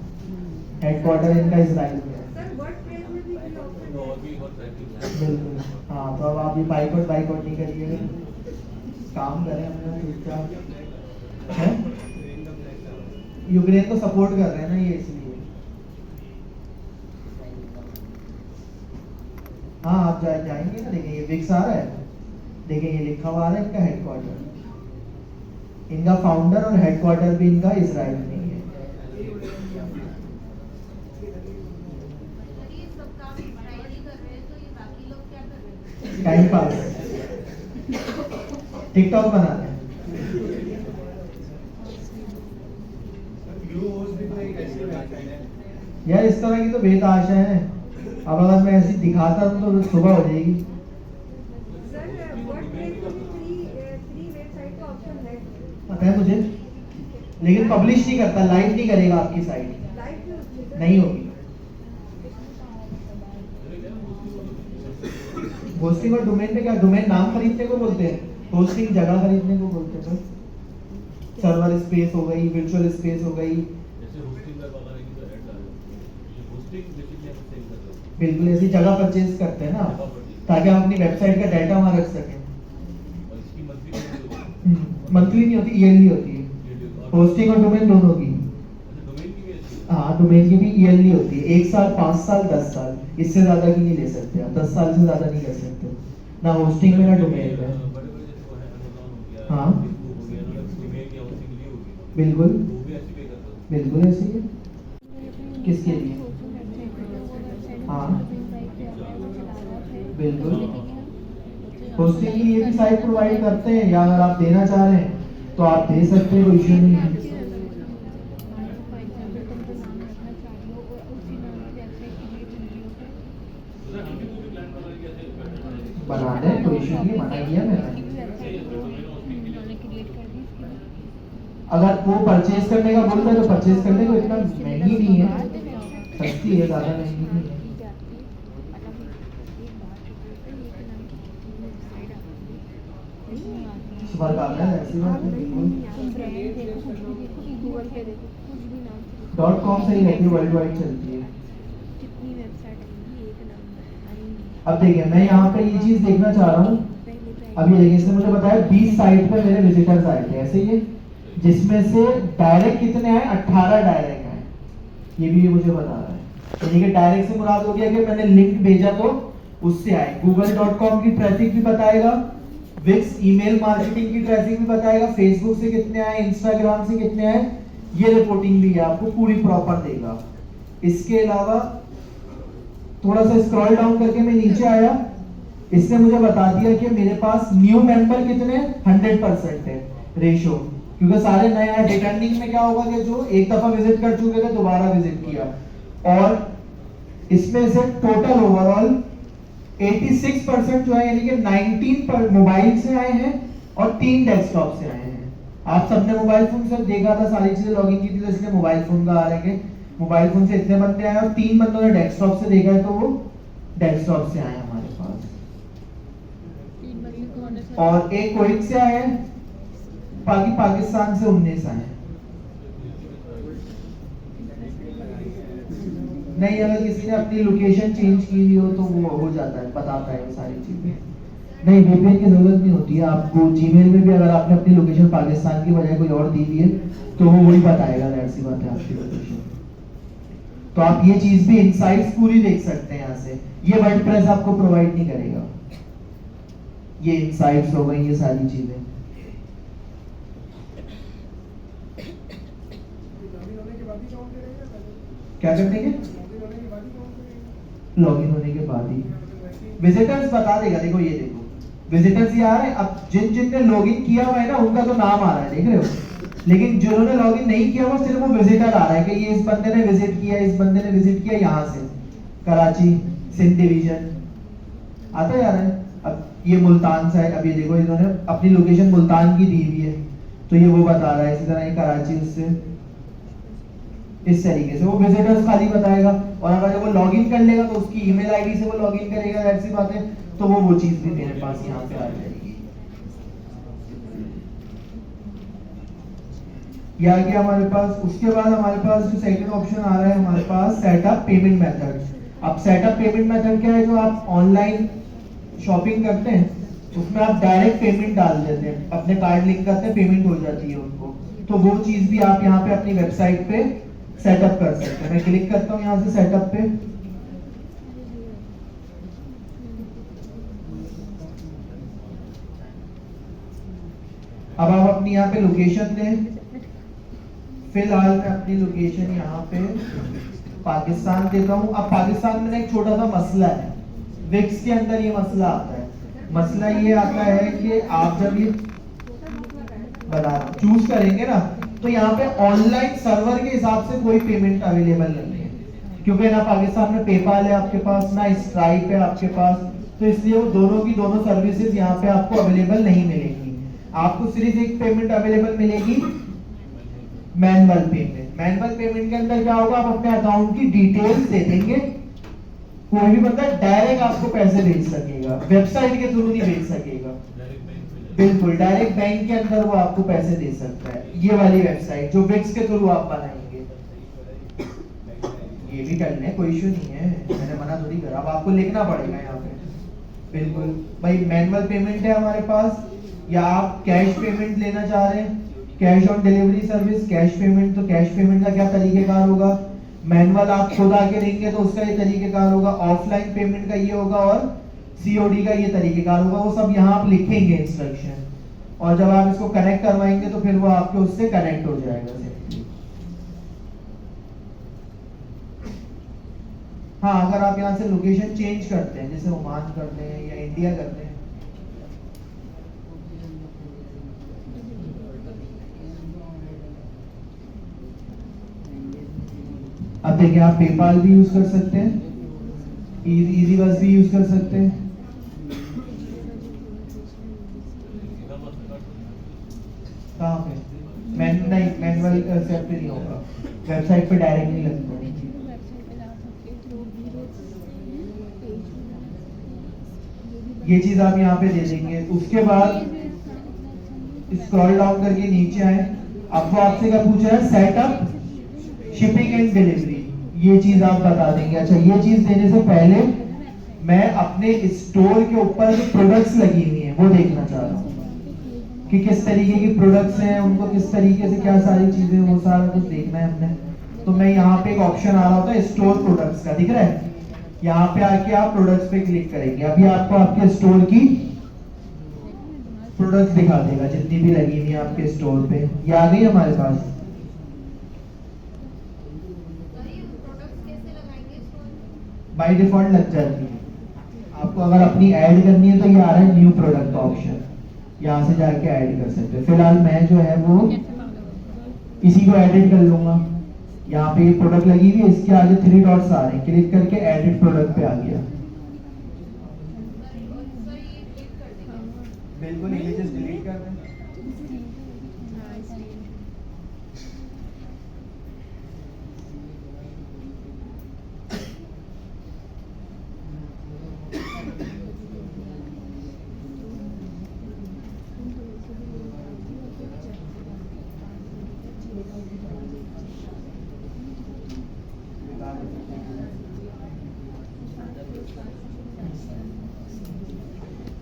हेडक्वार्टर इनका इजराइल में है। सर वर्डप्रेस में भी फ्री ऑप्शन तो है। और भी और ट्रैकिंग है। बिल्कुल हाँ, तो अब आप ये बाइकआउट नहीं करिएगा, काम करें अपना चुपचाप है। यूक्रेन को सपोर्ट कर रहे हैं ना ये, इसलिए हाँ आप जाएंगे ना, देखें ये विक्स आ रहा है, देखें ये लिखा हुआ आ रहा है इनका हेडक्वार्टर, इनका फाउंडर और हेडक्वार्टर भी इनका इजराइल में ही है। ये सब काम इजराइल ही कर रहे हैं, तो ये बाकी लोग क्या कर रहे हैं? टाइम पास, टिकटॉक बना रहे हैं। यार इस तरह की तो बेतहाशा है, अब अगर मैं ऐसी दिखाता हूँ तो सुबह हो जाएगी। सर वर्डप्रेस में भी फ्री वेबसाइट का ऑप्शन है। पता है मुझे, लेकिन पब्लिश नहीं करता, लाइव नहीं करेगा आपकी साइट, लाइव भी होती है सर? नहीं होगी। होस्टिंग और डोमेन में क्या, डोमेन नाम खरीदने को बोलते हैं, होस्टिंग जगह खरीदने को बोलते हैं। सर्वर स्पेस हो गई, वर्चुअल स्पेस हो गई, जैसे होस्टिंग का वगैरह की तो ऐड आ जाती है। ये होस्टिंग बेसिकली हम सेल कर रहे हैं। बिल्कुल ऐसी जगह परचेज करते हैं ना, ताकि हम अपनी वेबसाइट का डाटा वहाँ रख सकें। और इसकी मंथली पेमेंट होती है। मंथली नहीं होती, ईयरली होती है, होस्टिंग और डोमेन दोनों की। अच्छा डोमेन की भी ऐसी है। हाँ डोमेन की भी ईयरली होती है, 1 साल, 5 साल, 10 साल, इससे ज्यादा की नहीं ले सकते आप, 10 साल से ज्यादा नहीं कर सकते ना होस्टिंग में ना डोमेन में। बड़े-बड़े जैसे वो है Amazon हो गया, हाँ। Facebook हो गया, मतलब डोमेन या होस्टिंग लिए होगी। बिल्कुल वो भी ऐसे पे करता है। बिल्कुल ऐसे ही है। किसके लिए? हाँ बिल्कुल, होस्टिंग की ये भी साइट प्रोवाइड करते हैं, या अगर आप देना चाह रहे हैं तो आप दे सकते हैं, कोई इश्यू नहीं है। तो सर हम भी कोई प्लान बना रहे हैं कैसे बना दें, कोई इश्यू नहीं, मना किया मैंने। अगर वो परचेज करने का बोलता है तो परचेज करने को, इतना महंगी नहीं है, सस्ती है, ज्यादा महंगी नहीं है। सुबह का है ऐसी बात है, .com से ही रहती है, वर्ल्ड वाइड चलती है। अब देखिए मैं यहाँ पे ये चीज देखना चाह रहा हूँ, अभी देखिए इसने मुझे बताया 20 साइट पे मेरे विजिटर्स आए थे, ऐसे ही है, जिसमें से डायरेक्ट कितने आए, 18 डायरेक्ट आए, ये भी ये मुझे बता रहा है। यानी कि डायरेक्ट से मुराद हो गया कि मैंने लिंक भेजा तो उससे आए। google.com की ट्रैफिक भी बताएगा, विक्स ईमेल मार्केटिंग की ट्रैफिक भी बताएगा, फेसबुक से कितने आए, इंस्टाग्राम से कितने आए, ये रिपोर्टिंग भी है, आपको पूरी प्रॉपर देगा। इसके अलावा थोड़ा सा स्क्रॉल डाउन करके मैं नीचे आया, इसने मुझे बता दिया कि मेरे पास न्यू मेंबर कितने 100% है रेशो, क्योंकि सारे नए आए। रिटर्निंग में क्या होगा कि जो एक दफा विजिट कर चुके थे दोबारा विजिट किया, और इसमें से टोटल ओवरऑल 86% जो है, यानी कि 19 पर मोबाइल से आए हैं और 3 डेस्कटॉप से आए हैं। आप सबने मोबाइल फोन से देखा था, सारी चीजें लॉगिन की थी, तो इसलिए मोबाइल फोन का आ रहा है कि मोबाइल फोन से इतने बंदे आए, और 3 बंदों ने डेस्कटॉप से देखा है, तो वो डेस्कटॉप से आए हमारे पास। और एक कोविड से आए हैं, बाकी पाकिस्तान से 19 आए हैं। नहीं, अगर किसी ने अपनी लोकेशन चेंज की हुई हो तो वो हो जाता है, बताता है वो सारी चीजें। नहीं, वीपीएन की जरूरत नहीं होती है आपको। जीमेल में भी अगर आपने अपनी लोकेशन पाकिस्तान की बजाय कोई और दी हुई है तो वो वही बताएगा, दैट सी बात है आपकी लोकेशन। तो आप ये चीज भी इनसाइट्स पूरी देख सकते हैं यहाँ से, ये वर्डप्रेस आपको प्रोवाइड नहीं करेगा। ये इनसाइट्स हो गई, ये सारी चीजें। क्या करने के? लॉगिन होने के बाद ही विजिटर्स बता देगा। देखो ये देखो विजिटर्स ये आ रहे हैं, अब जिनने लॉगिन किया हुआ है ना उनका तो नाम आ रहा है, देख रहे हो, लेकिन जिन्होंने लॉगिन नहीं किया हुआ सिर्फ वो विजिटर आ रहा है कि ये इस बंदे ने विजिट किया, इस बंदे ने विजिट किया यहाँ से, कराची, सिंध डिवीजन आता जा रहा है। अब ये मुल्तान से है, अब ये देखो इन्होंने अपनी लोकेशन मुल्तान की दी हुई है, तो ये वो बता रहा है। इसी तरह ये कराची उससे इस तरीके से वो विजिटर्स खाली बताएगा, और अगर वो लॉगिन कर लेगा तो उसकी ईमेल आईडी से वो लॉगिन करेगा, ऐसी बात है, तो वो चीज भी मेरे पास यहाँ पे आ जाएगी। ये आ गया हमारे पास। उसके बाद हमारे पास जो सेकंड ऑप्शन आ रहा है हमारे पास सेटअप पेमेंट मेथड। अब सेटअप पेमेंट मेथड क्या है, जो आप ऑनलाइन शॉपिंग करते हैं उसमें आप डायरेक्ट पेमेंट डाल देते हैं, अपने कार्ड लिंक करते हैं, पेमेंट हो जाती है उनको, तो वो चीज भी आप यहाँ पे अपनी वेबसाइट पे सेटअप कर सकते हैं। मैं क्लिक करता हूँ यहाँ से सेटअप पे। अब आप अपनी यहाँ पे लोकेशन दें। फिलहाल मैं अपनी लोकेशन यहाँ पे पाकिस्तान देता हूँ। अब पाकिस्तान में एक छोटा सा मसला है, विक्स के अंदर ये मसला आता है। मसला ये आता है कि आप जब ये चूज करेंगे ना, तो यहाँ पे ऑनलाइन सर्वर के हिसाब से कोई पेमेंट अवेलेबल नहीं है, क्योंकि ना पाकिस्तान में पेपाल है आपके पास, ना स्ट्राइप है आपके पास, तो इसलिए वो दोनों की दोनों सर्विसेज यहाँ पे आपको अवेलेबल नहीं मिलेंगी। आपको सिर्फ एक पेमेंट अवेलेबल मिलेगी, मैनुअल पेमेंट। मैनुअल पेमेंट के अंदर क्या होगा, आप अपने अकाउंट की डिटेल्स दे देंगे, कोई भी बंदा डायरेक्ट आपको पैसे भेज सकेगा, वेबसाइट के थ्रू नहीं भेज सकेगा। बिल्कुल डायरेक्ट बैंक के अंदर वो आपको पैसे दे सकता है। ये वाली वेबसाइट जो विक्स के थ्रू आप बनाएंगे, ये भी कर लें, कोई इशू नहीं है, मैंने मना थोड़ी करा। अब आपको लिखना पड़ेगा यहाँ पे। बिल्कुल भाई, मैनुअल पेमेंट है हमारे पास, या आप कैश पेमेंट लेना चाह रहे हैं, cash on delivery service, cash payment, तो कैश पेमेंट का क्या तरीकेकार होगा, मैनुअल आप खुद आके देंगे तो उसका ये तरीकेकार होगा, ऑफलाइन पेमेंट का ये होगा, और सीओडी का ये तरीकेकार होगा। वो सब यहाँ आप लिखेंगे इंस्ट्रक्शन, और जब आप इसको कनेक्ट करवाएंगे तो फिर वो आपके उससे कनेक्ट हो जाएगा। हाँ, अगर आप यहाँ से लोकेशन चेंज करते हैं, जैसे ओमान करते हैं या इंडिया करते हैं, अब देखिए आप पेपाल भी यूज कर सकते हैं, इजी बस भी यूज कर सकते हैं। कहाँ पे नहीं, मैनुअल एक्सेप्ट नहीं होगा, वेबसाइट पे डायरेक्ट नहीं लगता। ये चीज आप यहाँ पे दे देंगे। उसके बाद स्क्रॉल डाउन करके नीचे आए, अब वो आपसे क्या पूछा है, सेटअप शिपिंग एंड डिलीवरी, ये चीज आप बता देंगे। अच्छा, ये चीज देने से पहले मैं अपने स्टोर के ऊपर जो प्रोडक्ट्स लगी हुई हैं वो देखना चाह रहा हूँ कि किस तरीके की प्रोडक्ट्स हैं, उनको किस तरीके से क्या सारी चीजें, वो सारा कुछ देखना है हमने। तो मैं यहाँ पे एक ऑप्शन आ रहा होता है स्टोर प्रोडक्ट्स का, दिख रहा है, यहाँ पे आके आप प्रोडक्ट्स पे क्लिक करेंगे। अभी आपको आपके स्टोर की प्रोडक्ट्स दिखा देगा जितनी भी लगी हुई है आपके स्टोर पे। ये आ गई हमारे पास। बाय डिफॉल्ट लग जाती है। आपको अगर अपनी ऐड करनी है तो ये आ रहा है न्यू प्रोडक्ट का ऑप्शन, यहाँ से जाके ऐड कर सकते हैं। फिलहाल मैं जो है वो इसी को एडिट कर लूंगा। यहाँ पे ये प्रोडक्ट लगी हुई है, इसके आगे 3 डॉट्स आ रहे हैं, क्लिक करके एडिट प्रोडक्ट पे आ गया। बिल्कुल इमेजेस डिलीट कर दें।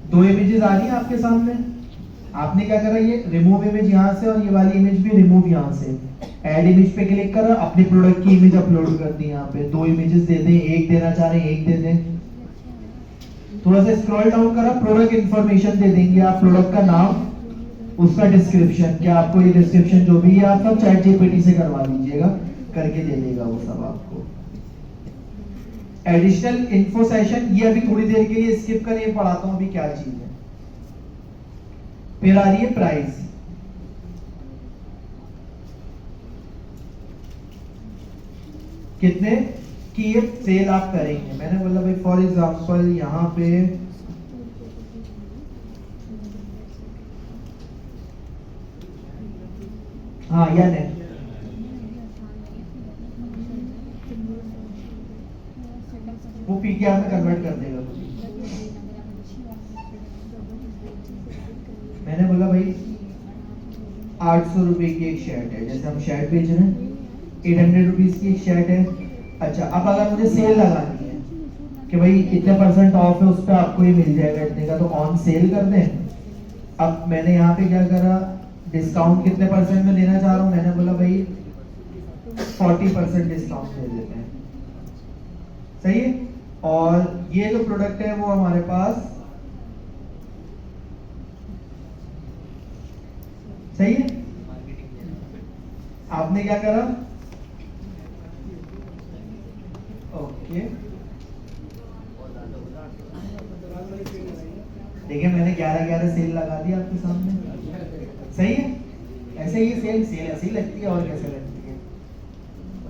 दो इमेजेस आ रही है आपके सामने। आपने क्या करा, ये रिमूव इमेज यहाँ से और ये वाली इमेज भी रिमूव यहाँ से। ऐड इमेज पे क्लिक करा, अपने प्रोडक्ट की इमेज अपलोड कर दी। यहाँ पे 2 इमेजेस दे दें, एक देना चाह रहे हैं एक दे दें। थोड़ा सा स्क्रॉल डाउन करा, प्रोडक्ट इंफॉर्मेशन दे देंगे आप, प्रोडक्ट का नाम, उसका डिस्क्रिप्शन, क्या आपको ये डिस्क्रिप्शन जो भी है आप सब चैट जीपीटी से करवा दीजिएगा, करके दे देगा वो सब आपको। एडिशनल इन्फो सेशन, ये अभी थोड़ी देर के लिए स्किप करिए, पढ़ाता हूं अभी क्या चीज है। फिर आ रही है प्राइस। कितने की ये सेल आप करेंगे। मैंने बोला भाई फॉर एग्जांपल यहाँ पे हाँ या नहीं, पीटीआर में कन्वर्ट कर देगा। मैंने बोला भाई 800 रुपए की एक शर्ट है, जैसे हम शर्ट बेच रहे हैं 800 रुपीज की एक शर्ट है। अच्छा, अब अगर मुझे सेल लगानी है कि भाई इतने % ऑफ है, उस पर आपको ये मिल जाएगा इतने का, तो ऑन सेल कर दें। अब मैंने यहाँ पे क्या करा, डिस्काउंट कितने % में देना चाह रहा हूँ, मैंने बोला भाई 40% डिस्काउंट दे देते हैं, सही है। और ये जो प्रोडक्ट है वो हमारे पास सही है। आपने क्या करा, ओके देखिए मैंने 11-11 सेल लगा दिया आपके सामने, सही है। ऐसे ही सेल ऐसे ही लगती है, और कैसे लगती है।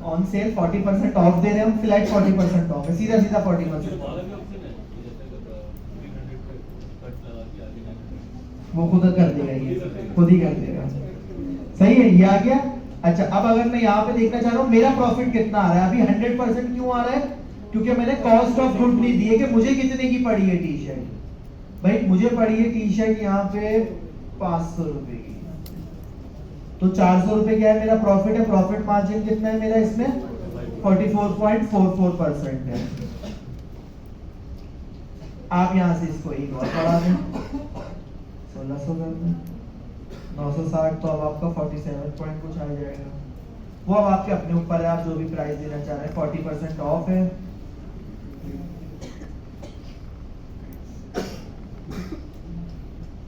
ऑन सेल 40% ऑफ दे रहे हैं हम, फ्लैट 40% ऑफ है, सीधा 40%। वो खुद कर देगा, ये खुद ही कर देगा, सही है। ये आ गया। अच्छा, अब अगर मैं यहाँ पे देखना चाह रहा हूँ मेरा प्रॉफिट कितना आ रहा है, अभी 100% क्यों आ रहा है, क्योंकि मैंने कॉस्ट ऑफ गुड नहीं दी है कि मुझे कितने की पड़ी है टी शर्ट। भाई मुझे पड़ी है टी शर्ट यहाँ पे 500 रुपए की, तो 400 रुपए क्या है मेरा प्रॉफिट है। प्रॉफिट मार्जिन कितना है मेरा इसमें, 44.44% है। आप यहाँ से इसको एक और बढ़ा दें, 1600 कर दें, 960, तो अब आपका 47 पॉइंट कुछ आ जाएगा। वो अब आपके अपने ऊपर है, आप जो भी प्राइस देना चाह रहे हैं। 40% ऑफ है।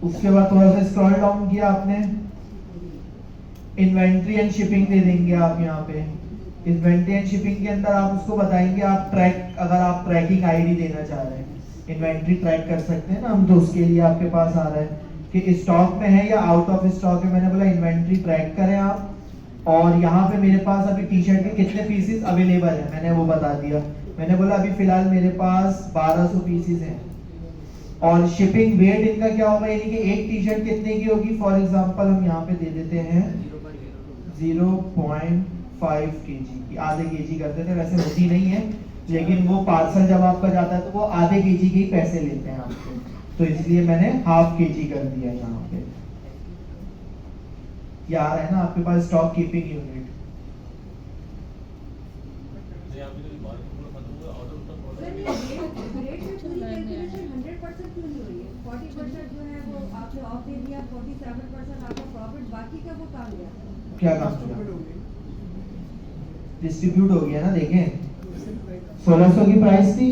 उसके बाद थोड़ा सा स्क्रॉल डाउन किया आपने, इन्वेंट्री एंड शिपिंग दे देंगे आप यहाँ पे। इन्वेंट्री एंड शिपिंग के अंदर आप उसको बताएंगे आप ट्रैक, अगर आप ट्रैकिंग आईडी देना चाह रहे हैं, इन्वेंट्री ट्रैक कर सकते हैं ना हम, तो उसके लिए आपके पास आ रहा है कि स्टॉक में है या आउट ऑफ स्टॉक है। मैंने बोला इन्वेंट्री ट्रैक करें आप, और यहाँ पे मेरे पास अभी टी शर्ट के कितने पीसेस अवेलेबल है मैंने वो बता दिया। मैंने बोला अभी फिलहाल मेरे पास 1200 पीसेस हैं, और शिपिंग वेट इनका क्या होगा, यानी कि एक टी शर्ट कितने की होगी। फॉर एग्जांपल हम यहाँ पे दे देते हैं 0.5 kg की, आधे kg कर देते हैं, वैसे होती नहीं है, लेकिन वो पार्सल जब आपका जाता है तो वो आधे kg के ही पैसे लेते हैं आपसे, तो इसलिए मैंने ½ kg कर दिया यहाँ पे। यार है ना आपके पास स्टॉक कीपिंग यूनिट। सर ये रेट में पूरी कैलकुलेशन 100% क्यों नहीं हुई है? 40% जो है वो आपने ऑफ दे दिया, 47% आपका प्रॉफिट, बाकी का वो काम गया। क्या काम किया, डिस्ट्रीब्यूट हो गया ना। देखें 1600 की प्राइस थी,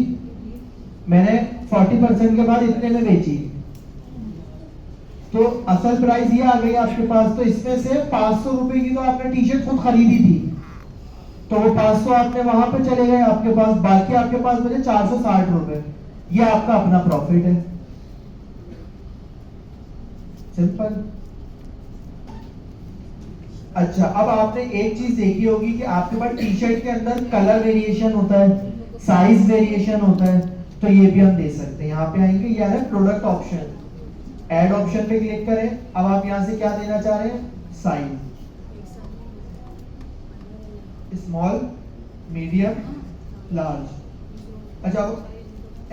मैंने 40% के बाद इतने में बेची, तो असल प्राइस ये आ गई आपके पास। तो इसमें से 500 रुपए की तो आपने टी शर्ट खुद खरीदी थी, तो वो 500 आपने वहां पे चले गए आपके पास, बाकी आपके पास बचे 460 रुपए। ये आपका अपना प्रॉफिट है, सिंपल। अच्छा, अब आपने एक चीज देखी होगी कि आपके पास टी शर्ट के अंदर कलर वेरिएशन होता है, साइज वेरिएशन होता है, तो ये भी हम दे सकते हैं। यहाँ पे आएंगे, ये है प्रोडक्ट ऑप्शन, ऐड ऑप्शन पे क्लिक करें। अब आप यहाँ से क्या देना चाह रहे हैं, साइज, स्मॉल, मीडियम, लार्ज। अच्छा,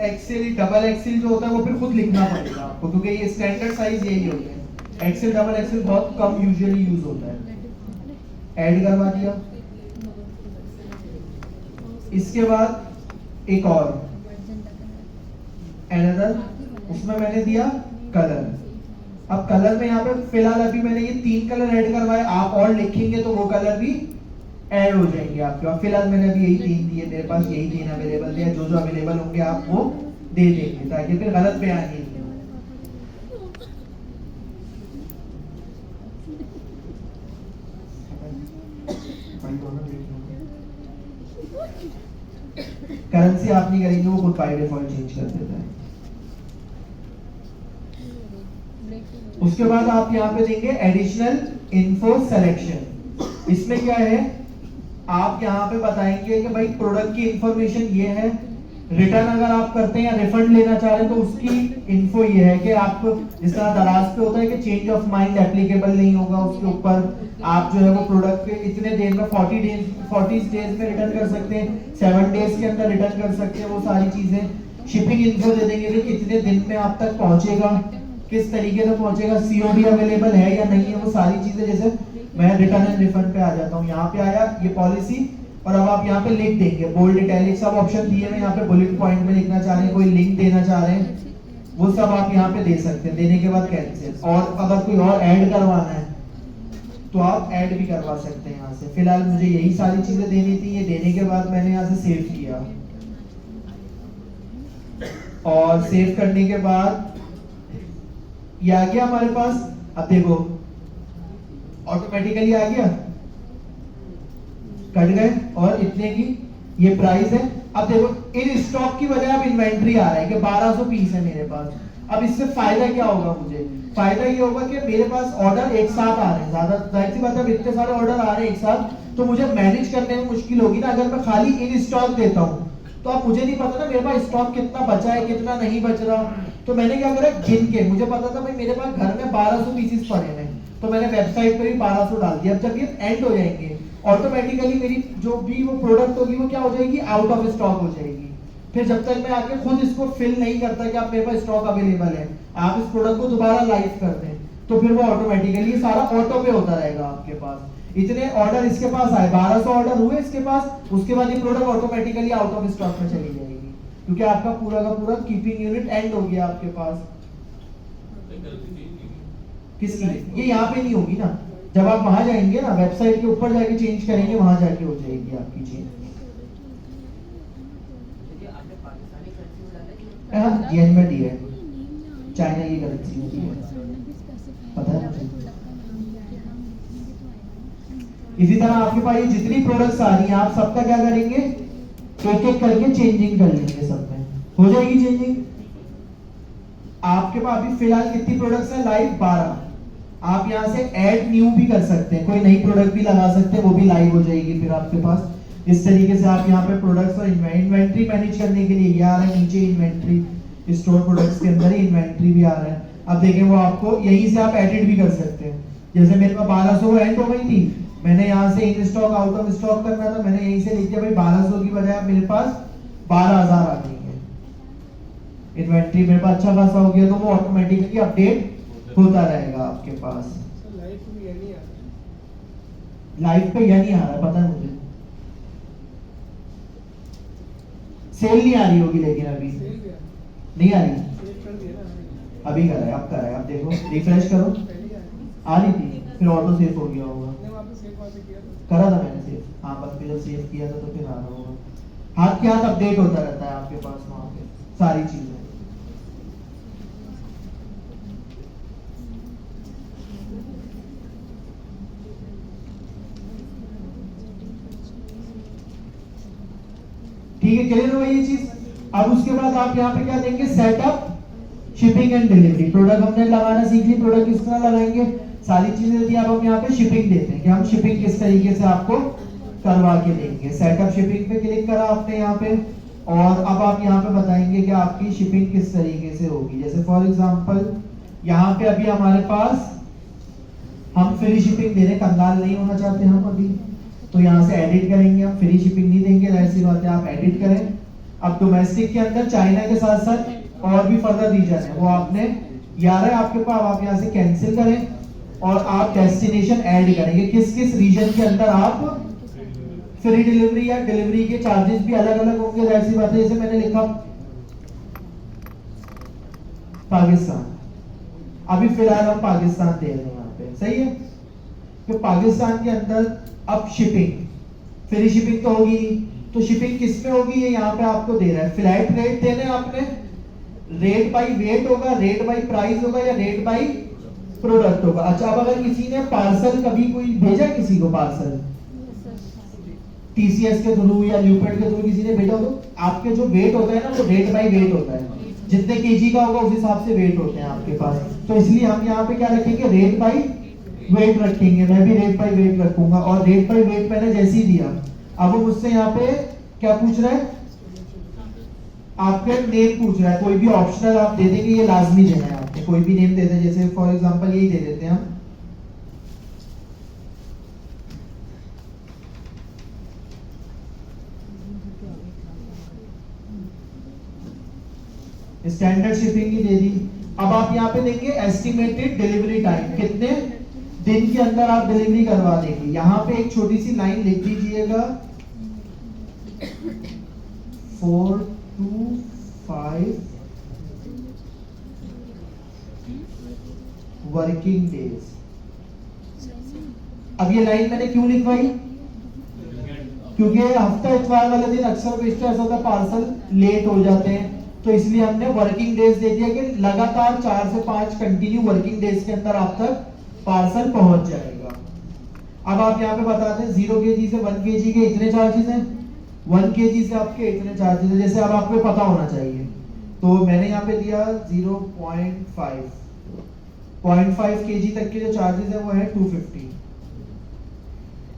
एक्सेल, डबल एक्सेल जो होता है वो फिर खुद लिखना पड़ेगा आपको, क्योंकि ये स्टैंडर्ड साइज यही होते हैं। एक्सेल, डबल एक्सेल बहुत कम यूजुअली यूज होता है। ऐड करवा दिया। इसके बाद एक और अनदर, उसमें मैंने दिया कलर। अब कलर में यहाँ पे फिलहाल अभी मैंने ये 3 कलर ऐड करवाए, आप और लिखेंगे तो वो कलर भी ऐड हो जाएंगे आपके पास। फिलहाल मैंने अभी यही 3 दिए, मेरे पास यही 3 अवेलेबल थे, जो जो अवेलेबल होंगे आप वो दे देंगे, ताकि फिर गलत बयान नहीं हो। करेंसी आप नहीं करेंगे, वो खुद बाय डिफॉल्ट चेंज कर देता है। उसके बाद आप यहाँ पे देंगे एडिशनल इन्फो सिलेक्शन। इसमें क्या है, आप यहाँ पे बताएंगे कि भाई प्रोडक्ट की इंफॉर्मेशन ये है, रिटर्न अगर आप करते हैं या रिफंड लेना चाह रहे हैं तो उसकी इन्फो ये है कि आप जिस तरह दराज पे होता है कि चेंज ऑफ माइंड एप्लीकेबल नहीं होगा उसके ऊपर, आप जो है वो प्रोडक्ट के इतने देर में 40 डेज में रिटर्न कर सकते हैं, 7 डेज के अंदर रिटर्न कर सकते हैं, वो सारी चीजें शिपिंग इन्फो दे देंगे कि कितने दिन में आप तक पहुंचेगा, किस तरीके से पहुंचेगा, सीओडी अवेलेबल है या नहीं है, वो सारी चीजें। जैसे मैं रिटर्न एंड रिफंड पे आ जाता हूँ, यहाँ पे आया ये पॉलिसी, और अब आप यहाँ पे लिख देंगे, बोल्ड इटैलिक सब ऑप्शन दिए हुए, यहाँ पे बुलेट पॉइंट में लिखना चाह रहे हैं, कोई लिंक देना चाह रहे हैं, वो सब आप यहाँ पे दे सकते हैं। देने के बाद कैंसिल, और अगर कोई और ऐड करवाना है तो आप ऐड भी करवा सकते हैं यहाँ से। फिलहाल मुझे यही सारी चीजें देनी थी, ये देने के बाद मैंने यहाँ से सेव किया, और सेव करने के बाद ये आ गया हमारे पास। अब देखो ऑटोमेटिकली आ गया, कट गए, और इतने की ये प्राइस है। अब देखो इन स्टॉक की बजाय अब इन्वेंट्री आ रहा है कि 1200 पीस है मेरे पास। अब इससे फायदा क्या होगा मुझे? फायदा ये होगा कि मेरे पास ऑर्डर एक साथ आ रहे हैं, ज्यादा जाहिर सी बात है, इतने सारे ऑर्डर आ रहे हैं एक साथ, तो मुझे मैनेज करने में मुश्किल होगी ना। अगर मैं खाली इन स्टॉक देता हूँ तो अब मुझे नहीं पता ना मेरे पास स्टॉक कितना बचा है कितना नहीं बच रहा। तो मैंने क्या करा, गिन के, मुझे पता था भाई मेरे पास घर में 1200 पीसेस पड़े हैं, तो मैंने वेबसाइट पे भी 1200 डाल दिया। अब जब ये एंड हो जाएंगे ऑटोमेटिकली मेरी जो भी वो प्रोडक्ट होगी वो क्या हो जाएगी, आउट ऑफ स्टॉक हो जाएगी। फिर जब तक मैं आके खुद इसको फिल नहीं करता कि आप मेरे पास स्टॉक अवेलेबल है, आप इस प्रोडक्ट को दोबारा लाइव कर दें, तो फिर वो ऑटोमेटिकली सारा ऑटो पे होता रहेगा आपके पास। इतने ऑर्डर इसके पास आए, 1200 ऑर्डर हुए इसके पास, उसके बाद ये product automatically out of stock में चली जाएगी, क्योंकि आपका पूरा का पूरा कीपिंग यूनिट एंड हो गया आपके पास। किसकी? ये यहाँ पे नहीं होगी ना, जब आप वहां जाएंगे ना वेबसाइट के ऊपर जाके चेंज करेंगे, वहां जाके हो जाएगी आपकी चेंज। हाँ जेन में दी है, चाइना की करेंसी होती है, पता है मुझे। इसी तरह आपके पास ये जितनी प्रोडक्ट्स आ रही हैं आप सबका क्या करेंगे, एक एक करके चेंजिंग कर लेंगे, सब में हो जाएगी चेंजिंग। आपके पास अभी फिलहाल कितनी प्रोडक्ट्स हैं लाइव? 12। आप यहाँ से ऐड न्यू भी कर सकते हैं, कोई नई प्रोडक्ट भी लगा सकते हैं, वो भी लाइव हो जाएगी फिर आपके पास। इस तरीके से आप यहाँ पे प्रोडक्ट्स और इन्वेंट्री मैनेज करने के लिए ये आ रहा है नीचे इन्वेंट्री, स्टोर प्रोडक्ट्स के अंदर ही इन्वेंट्री भी आ रहा है। अब देखें वो आपको यहीं से आप एडिट भी कर सकते हैं। जैसे मेरे पास 1200 एंड हो गई थी, मैंने यहाँ से in stock out of stock करना था, मैंने यहीं से लिख दिया भाई 1200 की बजाय मेरे पास 12000 आ गई है। इन्वेंट्री मेरे पास अच्छा खासा हो गया, तो वो ऑटोमेटिकली अपडेट होता रहेगा आपके पास। लाइव पे यह नहीं आ रहा है, पता है मुझे। सेल नहीं आ रही होगी, लेकिन अभी नहीं आ रही, अभी कर रहा है, अब कर रहा है। अब देखो रिफ्रेश करो, आ रही थी, फिर ऑटो सेव हो गया होगा। करा था मैंने सेव, हाँ बस फिर जब सेव किया था तो फिर आ रहा होगा। हाथ के हाथ अपडेट होता रहता है आपके पास वहां पे सारी चीजें। ठीक है, क्लियर हुआ ये चीज। अब उसके बाद आप यहाँ पे क्या देंगे, setup shipping and delivery. Product हमने लगाना सीख ली, प्रोडक्ट किस तरह लगाएंगे, सारी चीजें दी। अब हम यहाँ पे शिपिंग देते हैं कि हम शिपिंग किस तरीके से आपको करवा के देंगे। सेटअप शिपिंग पे क्लिक करा आपने यहाँ पे, और अब आप यहाँ पे बताएंगे कि आपकी शिपिंग किस तरीके से होगी। जैसे फॉर एग्जांपल यहाँ पे अभी हमारे पास हम फ्री शिपिंग देने, कंगाल नहीं होना चाहते हम अभी, तो यहाँ से एडिट करेंगे, हम फ्री शिपिंग नहीं देंगे, ऐसी बात है, आप एडिट करें। अब डोमेस्टिक के अंदर चाइना के साथ साथ और भी फर्दर रीजन है, वो आपने 11 आपके पास, आप यहाँ से कैंसिल करें और आप डेस्टिनेशन ऐड करेंगे, किस किस रीजन के अंदर आप फ्री डिलीवरी या डिलीवरी के चार्जेस भी अलग अलग होंगे, ऐसी बात है। जैसे मैंने लिखा पाकिस्तान, अभी फिलहाल हम पाकिस्तान दे रहे हैं यहाँ पे, सही है। तो पाकिस्तान के अंदर अब शिपिंग, फ्री शिपिंग तो होगी, तो शिपिंग किस पे होगी, ये यहाँ पे आपको दे रहा है। फ्लैट रेट देने आपने, रेट बाई वेट होगा, रेट बाई प्राइस होगा, या रेट बाई प्रोडक्ट होगा। अच्छा, अब अगर किसी ने पार्सल कभी कोई भेजा, किसी को पार्सल टीसीएस के थ्रू या ल्यूपेड के थ्रू किसी ने भेजा, तो आपके जो वेट होता है ना, वो रेट बाई वेट होता है, जितने केजी का होगा उस हिसाब से वेट होते हैं आपके पास। तो इसलिए हम यहाँ पे क्या रखेंगे, रेट बाई वेट रखेंगे। मैं भी रेट बाई वेट रखूंगा, और रेट बाई वेट मैंने जैसे ही दिया, अब वो मुझसे यहाँ पे क्या पूछ रहा है, आपका नेम पूछ रहा है, कोई भी ऑप्शनल आप दे देंगे, ये लाजमी देना है आपने, कोई भी नेम दे दें, जैसे फॉर एग्जांपल यही दे देते हैं हम। स्टैंडर्ड शिपिंग ही दे दी। अब आप यहाँ पे देंगे एस्टिमेटेड डिलीवरी टाइम, कितने दिन के अंदर आप डिलीवरी करवा देंगे। यहाँ पे एक छोटी सी लाइन लिख दीजिएगा 4 to 5 वर्किंग डेज। अब ये लाइन मैंने क्यों लिखवाई, क्योंकि हफ्ता इतवार वाले दिन अक्सर बेशतर ऐसा होता है पार्सल लेट हो जाते हैं, तो इसलिए हमने वर्किंग डेज दे दिया कि लगातार 4 से 5 कंटिन्यू वर्किंग डेज के अंदर आप तक पार्सल पहुंच जाएगा। अब आप यहाँ पे बताते हैं 0 kg से 1 kg के इतने चार्जेस हैं, 1 kg से आपके इतने चार्जेस हैं, जैसे अब आपको पता होना चाहिए। तो मैंने यहाँ पे दिया 0.5 kg तक के जो चार्जेस है वो है 250।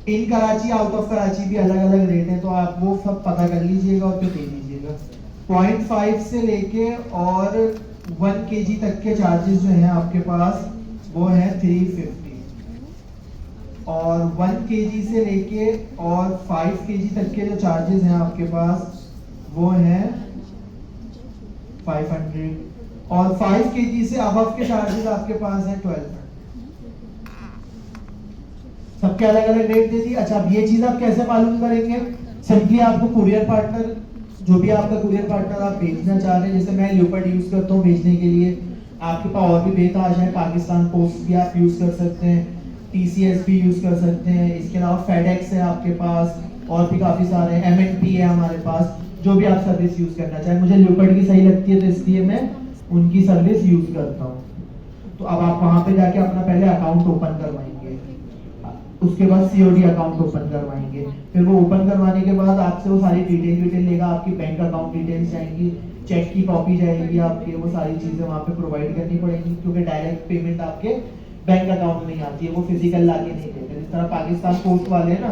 इन कराची आउट ऑफ कराची भी अलग अलग रेट है, तो आप वो सब पता कर लीजिएगा और फिर दे दीजिएगा। 0.5 से लेके और 1 kg तक के चार्जेस जो हैं आपके पास वो है 350, और 1 kg से लेके और 5 kg तक के जो चार्जेस हैं आपके पास वो है 500, और 5 kg से अबव के चार्जेस आपके पास है 1200। सबके अलग अलग रेट दे दी। अच्छा, अब ये चीज आप कैसे मालूम करेंगे, सिंपली आपको कुरियर पार्टनर, जो भी आपका कुरियर पार्टनर आप भेजना चाह रहे हैं, जैसे मैं ल्यूपर्ड यूज करता हूँ भेजने के लिए, आपके पास और भी बेताज है, पाकिस्तान पोस्ट भी आप यूज कर सकते हैं, TCS भी यूज कर सकते हैं, इसके अलावा फेडेक्स है आपके पास, और भी काफी सारे MNP है हमारे पास। जो भी आप सर्विस यूज करना चाहें, मुझे ल्यूपर्ड की सही लगती है तो इसलिए मैं उनकी सर्विस यूज करता हूँ। तो अब आप वहां पे जाके अपना पहले अकाउंट ओपन करवाएंगे, उसके बाद COD अकाउंट ओपन करवाएंगे, फिर वो ओपन करवाने के बाद आपसे वो सारी डिटेल लेगा, आपकी बैंक अकाउंट डिटेल्स जाएंगी, चेक की कॉपी जाएगी आपकी, वो सारी चीजें वहाँ पे प्रोवाइड करनी पड़ेंगी, क्योंकि डायरेक्ट पेमेंट आपके बैंक अकाउंट में नहीं आती है, वो फिजिकल लाके नहीं देते। जिस तरह पाकिस्तान पोस्ट वाले हैं ना,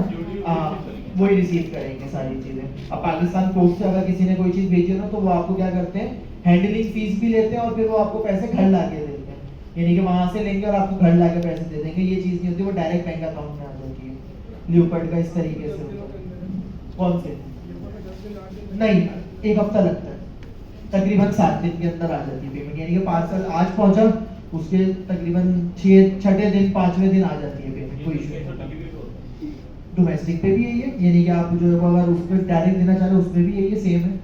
वही रिसीव करेंगे सारी चीजें। अब पाकिस्तान पोस्ट से अगर किसी ने कोई चीज भेजी ना, तो वो आपको क्या करते हैं, हैंडलिंग फीस भी लेते हैं और फिर वो आपको पैसे घर लाके देते हैं, यानी कि वहां से लेंगे और आपको घर लाके पैसे दे देंगे। ये चीज नहीं होती, वो डायरेक्ट बैंक अकाउंट में आ जाती है। ल्यूपर्ड का इस तरीके से होता है। कौन से? नहीं, 1 हफ्ता लगता है, तकरीबन 7 दिन के अंदर आ जाती है पेमेंट, यानी कि पार्सल आज पहुंचा, उसके तकरीबन 6 दिन 5वें दिन आ जाती है पेमेंट, कोई इशू नहीं। डोमेस्टिक पे भी यही है, यानी कि आप जो अगर उस पर डायरेक्ट देना चाह रहे हो उसमें भी यही है, सेम है,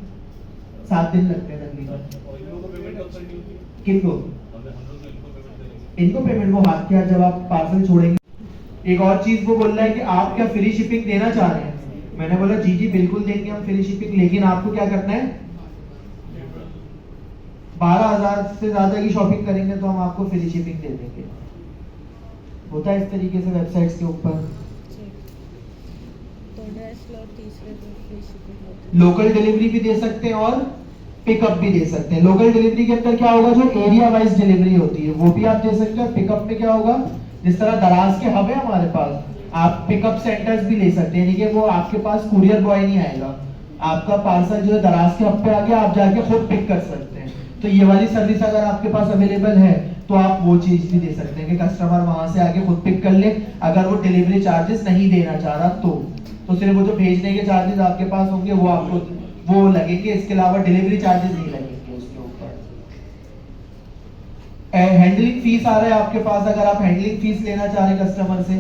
7 दिन लगते हैं तकरीबन। किनको? इनको पेमेंट वो हाथ के हाथ जब आप पार्सल छोड़ेंगे। एक और चीज वो बोल रहा है कि आप क्या फ्री शिपिंग देना चाह रहे हैं, मैंने बोला जी जी बिल्कुल देंगे हम फ्री शिपिंग, लेकिन आपको क्या करना है, 12,000 से ज्यादा की शॉपिंग करेंगे तो हम आपको फ्री शिपिंग दे देंगे। होता है इस तरीके से वेबसाइट्स के ऊपर। लोकल डिलीवरी भी दे सकते हैं और पिकअप भी दे सकते हैं। लोकल डिलीवरी के अंदर क्या होगा, जो एरिया वाइज डिलीवरी होती है वो भी आप दे सकते हैं, और पिकअप में क्या होगा, जिस तरह दराज के हब है हमारे पास, आप पिकअप सेंटर्स भी ले सकते हैं, यानी कि वो आपके पास कुरियर बॉय नहीं आएगा, आपका पार्सल जो है दराज के हब पे आ गया, आप जाके खुद पिक कर सकते हैं। तो ये वाली सर्विस अगर आपके पास अवेलेबल है तो आप वो चीज भी दे सकते हैं कि कस्टमर वहां से आके खुद पिक कर ले, अगर वो डिलीवरी चार्जेस नहीं देना चाह रहा तो सिर्फ वो जो भेजने के चार्जेस आपके पास होंगे वो आपको वो लगेंगे, इसके अलावा डिलीवरी चार्जेस नहीं लगेंगे उसके ऊपर। हैंडलिंग फीस आ रहा है आपके पास, अगर आप हैंडलिंग फीस लेना चाह रहे हैं कस्टमर से,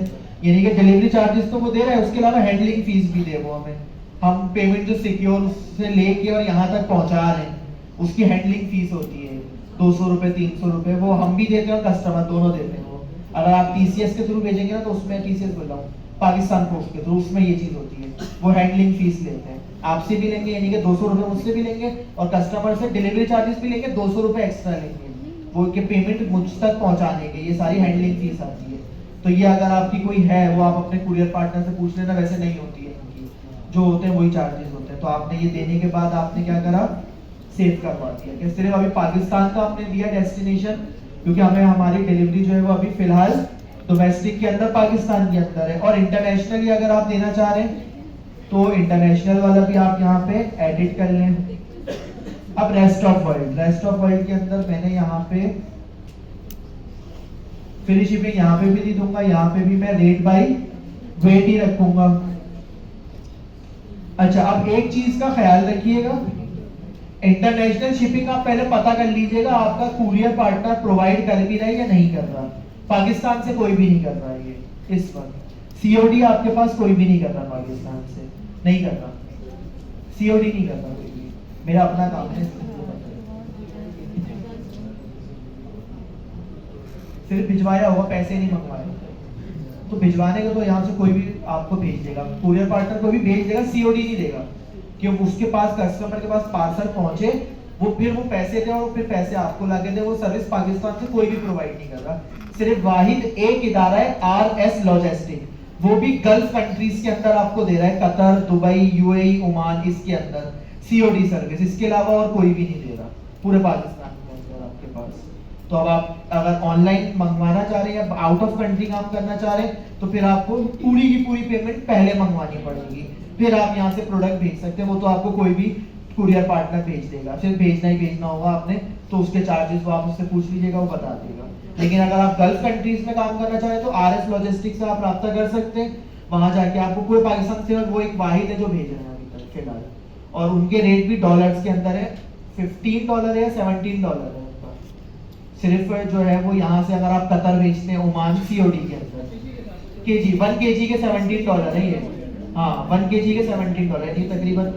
यानी कि डिलीवरी चार्जेस तो वो दे रहा है, उसके अलावा हैंडलिंग फीस भी दे वो हमें, हम पेमेंट जो सिक्योर से लेके और यहाँ तक पहुंचा रहे हैं उसकी हैंडलिंग फीस होती है 200 रुपए 300 रुपए, वो हम भी देते हैं और कस्टमर दोनों देते हैं। वो अगर आप TCS के थ्रू भेजेंगे ना, तो उसमें TCS बोल रहा हूँ, पाकिस्तान पोस्ट के थ्रू, उसमें ये चीज होती है, वो हैंडलिंग फीस लेते हैं, आपसे भी लेंगे, यानी कि 200 रुपए मुझसे भी लेंगे, और कस्टमर से डिलीवरी चार्जेस भी लेंगे, 200 रुपए एक्स्ट्रा लेंगे वो के पेमेंट मुझ तक पहुंचाने के, ये सारी हैंडलिंग फीस आती है। तो ये अगर आपकी कोई है वो आप अपने कुरियर पार्टनर से पूछ लेना, वैसे नहीं होती है इनकी, जो होते हैं वही चार्जेस होते हैं। तो आपने ये देने के बाद आपने क्या करा, सेव करवा दिया कि सिर्फ अभी पाकिस्तान का आपने दिया डेस्टिनेशन, क्योंकि हमें हमारी डिलीवरी जो है वो अभी फिलहाल डोमेस्टिक के अंदर पाकिस्तान के अंदर है, और इंटरनेशनली अगर आप देना चाह रहे हैं तो इंटरनेशनल वाला भी आप यहाँ पे एडिट कर लें। अब रेस्ट ऑफ वर्ल्ड के अंदर मैंने यहाँ पे फ्री शिपिंग यहाँ पे भी नहीं दूंगा, यहाँ पे भी मैं रेट बाई वेट ही रखूंगा। अच्छा, अब एक चीज का ख्याल रखिएगा, इंटरनेशनल शिपिंग आप पहले पता कर लीजिएगा आपका कुरियर पार्टनर प्रोवाइड कर भी रहा है या नहीं कर रहा। पाकिस्तान से कोई भी नहीं कर रहा है ये इस वक्त। सीओडी आपके पास कोई भी नहीं कर रहा, पाकिस्तान से नहीं कर रहा, सीओडी नहीं कर रहा कोई भी। मेरा अपना काम है, सिर्फ भिजवाया होगा, पैसे नहीं मंगवाए। तो भिजवाने का तो यहाँ से कोई भी आपको भेज देगा, कुरियर पार्टनर को भी भेज देगा, सीओडी नहीं देगा कि उसके पास कस्टमर के पास पार्सल पहुंचे, वो फिर वो पैसे दे और फिर पैसे आपको लाके दे। वो सर्विस पाकिस्तान से कोई भी प्रोवाइड नहीं कर रहा। सिर्फ वाहिद एक इदारा है RS लॉजिस्टिक, वो भी गल्फ कंट्रीज के अंदर आपको दे रहा है, कतर, दुबई, UAE, ओमान, इसके अंदर सीओडी सर्विस। इसके अलावा और कोई भी नहीं दे रहा पूरे पाकिस्तान के अंदर आपके पास। तो अब आप अगर ऑनलाइन मंगवाना चाह रहे हैं या आउट ऑफ कंट्री काम करना चाह रहे हैं तो फिर आपको पूरी की पूरी पेमेंट पहले मंगवानी पड़ेगी, फिर आप यहाँ से प्रोडक्ट भेज सकते हैं। वो तो आपको कोई भी कुरियर पार्टनर भेज देगा, सिर्फ भेजना ही भेजना होगा आपने, तो उसके चार्जेस वो आप उससे पूछ लीजिएगा, वो बता देगा। लेकिन अगर आप गल्फ कंट्रीज में काम करना चाहें तो RS लॉजिस्टिक से आप रब्ता कर सकते हैं। वहां जाके आपको पूरे पाकिस्तान से वो एक वाहिद है जो भेज रहे हैं अभी तक फिलहाल, और उनके रेट भी डॉलर्स के अंदर है, $15 है या $17 है उनका। सिर्फ जो है वो यहाँ से अगर आप कतर भेजते हैं, ओमान, सीओडी के अंदर केजी 1 kg के $17 है ये। हाँ, 1 kg के $17 है, ये तकरीबन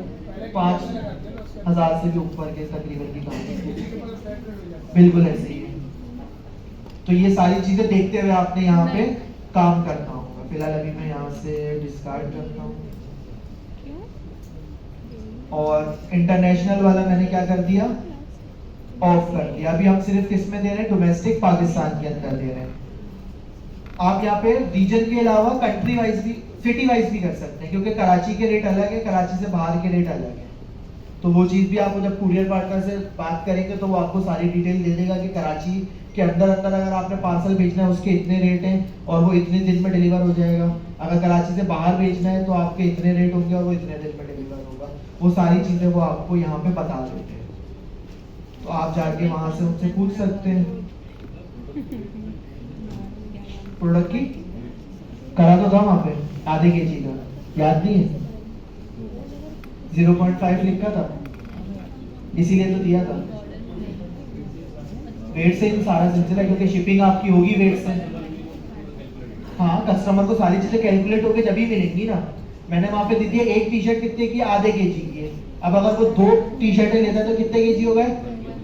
5,000 से भी ऊपर के तकरीबन की काम, बिल्कुल ऐसे ही है। तो ये सारी चीजें देखते हुए आपने यहाँ पे काम करना होगा। फिलहाल अभी मैं यहाँ से डिस्कार्ड करता हूँ, और इंटरनेशनल वाला मैंने क्या कर दिया, ऑफ कर दिया। अभी हम सिर्फ किस में दे रहे हैं, डोमेस्टिक पाकिस्तान के अंदर दे रहे हैं। आप यहाँ पे रीजन के अलावा कंट्री वाइज भी, सिटी वाइज भी कर सकते हैं, क्योंकि कराची के रेट अलग है, कराची से बाहर के रेट अलग है। तो वो चीज भी आपको जब कुरियर पार्टनर से बात करेंगे तो वो आपको सारी डिटेल दे देगा कि कराची के अंदर अंदर अगर आपने पार्सल भेजना है उसके इतने रेट हैं और वो इतने दिन में डिलीवर हो जाएगा। अगर कराची से बाहर भेजना है तो आपके इतने रेट होंगे और वो इतने दिन में डिलीवर होगा। वो सारी चीजें वो आपको यहाँ पे बता देते हैं, तो आप जाके वहां से उनसे पूछ सकते हैं। प्रोडक्ट की करा तो था वहां पे आधे केजी का, याद नहीं है, 0.5 लिखा था, इसीलिए तो दिया था। वेट से ही सारा सिलसिला, क्योंकि शिपिंग आपकी होगी वेट से। हाँ, कस्टमर को सारी चीजें कैलकुलेट होकर जब ही मिलेंगी ना। मैंने वहां पे दी थी एक टी शर्ट कितने की, आधे केजी की है। अब अगर वो 2 टी शर्टें लेता है तो कितने केजी हो गए,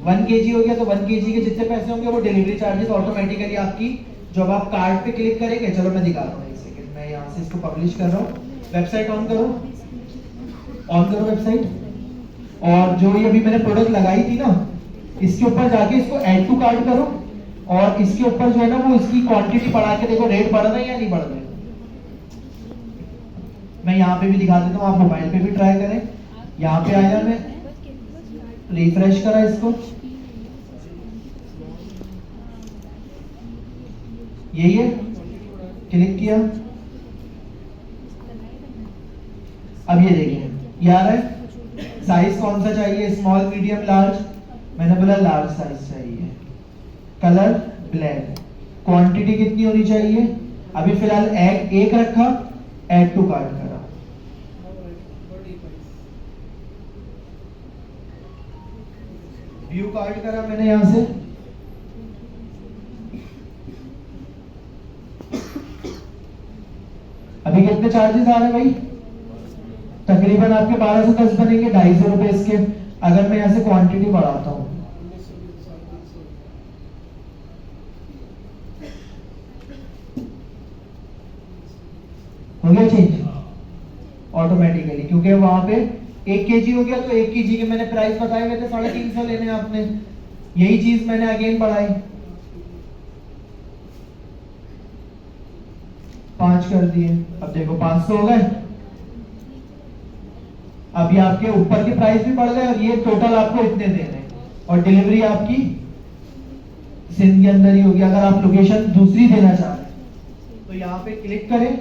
1 kg हो गया। तो 1 kg के जितने पैसे होंगे वो डिलीवरी चार्जेस ऑटोमेटिकली आपकी, जब आप कार्ड पे क्लिक करेंगे, चलो मैं दिखा रहा हूँ, एक सेकंड, मैं यहाँ से इसको पब्लिश कर रहा हूँ। वेबसाइट ऑन करो, वेबसाइट, और जो ये अभी मैंने प्रोडक्ट लगाई थी ना, इसके ऊपर जाके इसको ऐड टू कार्ट करो, और इसके ऊपर जो है ना वो इसकी क्वांटिटी बढ़ा के देखो रेट बढ़ रहा है या नहीं बढ़ रहे। मैं यहाँ पे भी दिखा देता हूँ, आप मोबाइल पे भी ट्राई करें। यहाँ पे आया, मैं रिफ्रेश करा इसको, यही है, क्लिक किया, अब ये देखिए ये आ रहा है। साइज कौन सा चाहिए, स्मॉल, मीडियम, लार्ज? मैंने बोला लार्ज साइज चाहिए। Colour black. क्वांटिटी कितनी होनी चाहिए? अभी फिलहाल एक रखा, ऐड टू कार्ट करा। व्यू कार्ट करा मैंने यहां से, अभी कितने चार्जेस आ रहे हैं भाई? तकरीबन आपके 12 से 10 बनेंगे, 250 रुपए इसके। अगर मैं यहाँ से क्वांटिटी बढ़ाता हूँ, हो गया चेंज ऑटोमेटिकली, क्योंकि वहां पे 1 kg हो गया। तो 1 kg के मैंने प्राइस बताए हुए थे 350 लेने आपने, यही चीज मैंने अगेन बढ़ाई, 5 कर दिए। अब देखो 500 हो गए। अभी आपके ऊपर के प्राइस भी बढ़ गए और ये टोटल आपको इतने देने, और डिलीवरी आपकी सिंध के अंदर ही होगी। अगर आप लोकेशन दूसरी देना चाह रहे हैं तो यहाँ पे क्लिक करें।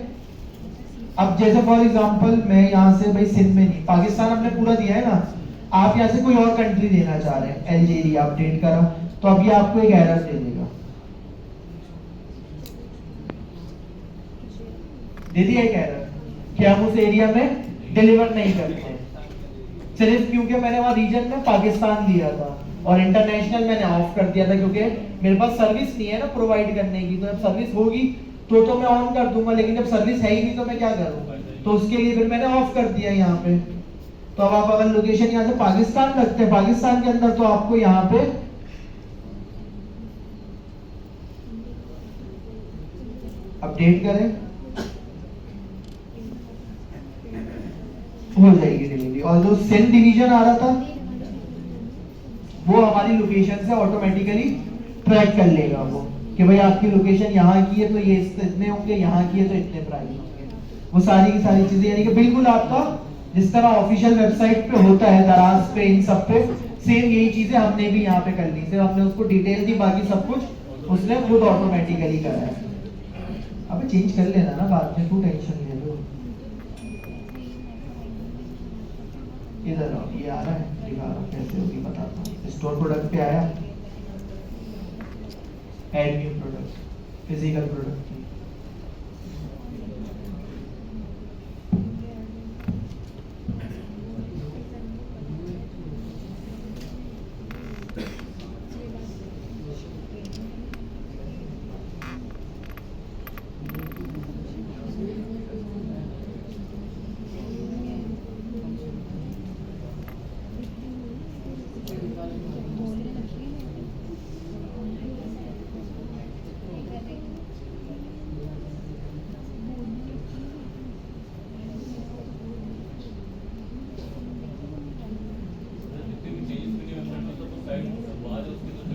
अब जैसे फॉर एग्जांपल मैं यहाँ से भाई सिंध में नहीं, पाकिस्तान हमने पूरा दिया है ना, आप यहाँ से कोई और कंट्री देना चाह रहे हैं, अल्जीरिया अपडेट करा, तो अभी आपको एक एरर दे देगा, दे दिया एक एरर कि हम उस एरिया में डिलीवर नहीं करते हैं, सिर्फ क्योंकि मैंने वहां रीजन में पाकिस्तान लिया था और इंटरनेशनल मैंने ऑफ कर दिया था, क्योंकि मेरे पास सर्विस नहीं है ना प्रोवाइड करने की। तो जब सर्विस होगी तो मैं ऑन कर दूंगा, लेकिन जब सर्विस है ही नहीं तो मैं क्या करूंगा, तो उसके लिए फिर मैंने ऑफ कर दिया यहाँ पे। तो अब आप अगर लोकेशन यहाँ से पाकिस्तान रखते हैं, पाकिस्तान के अंदर, तो आपको यहाँ पे अपडेट करें, हो जाएगी डिलीवरी। और जो सेंड डिवीजन आ रहा था वो हमारी लोकेशन से ऑटोमेटिकली ट्रैक कर लेगा वो, कि भाई आपकी लोकेशन यहाँ की है तो ये इतने होंगे, यहाँ की है तो इतने प्राइस होंगे, वो सारी की सारी चीजें, यानी कि बिल्कुल आपका जिस तरह ऑफिशियल वेबसाइट पे होता है, दराज पे, इन सब पे सेम यही चीजें हमने भी यहाँ पे कर ली। सिर्फ हमने उसको डिटेल दी, बाकी सब कुछ उसने खुद ऑटोमेटिकली करा है। अब चेंज कर लेना ना बाद में, क्यों टेंशन ले लो। इधर आओ, ये आ रहा है, दिखा रहा हूँ कैसे होगी, बताता हूँ। स्टोर प्रोडक्ट पे आया, add new product, physical product की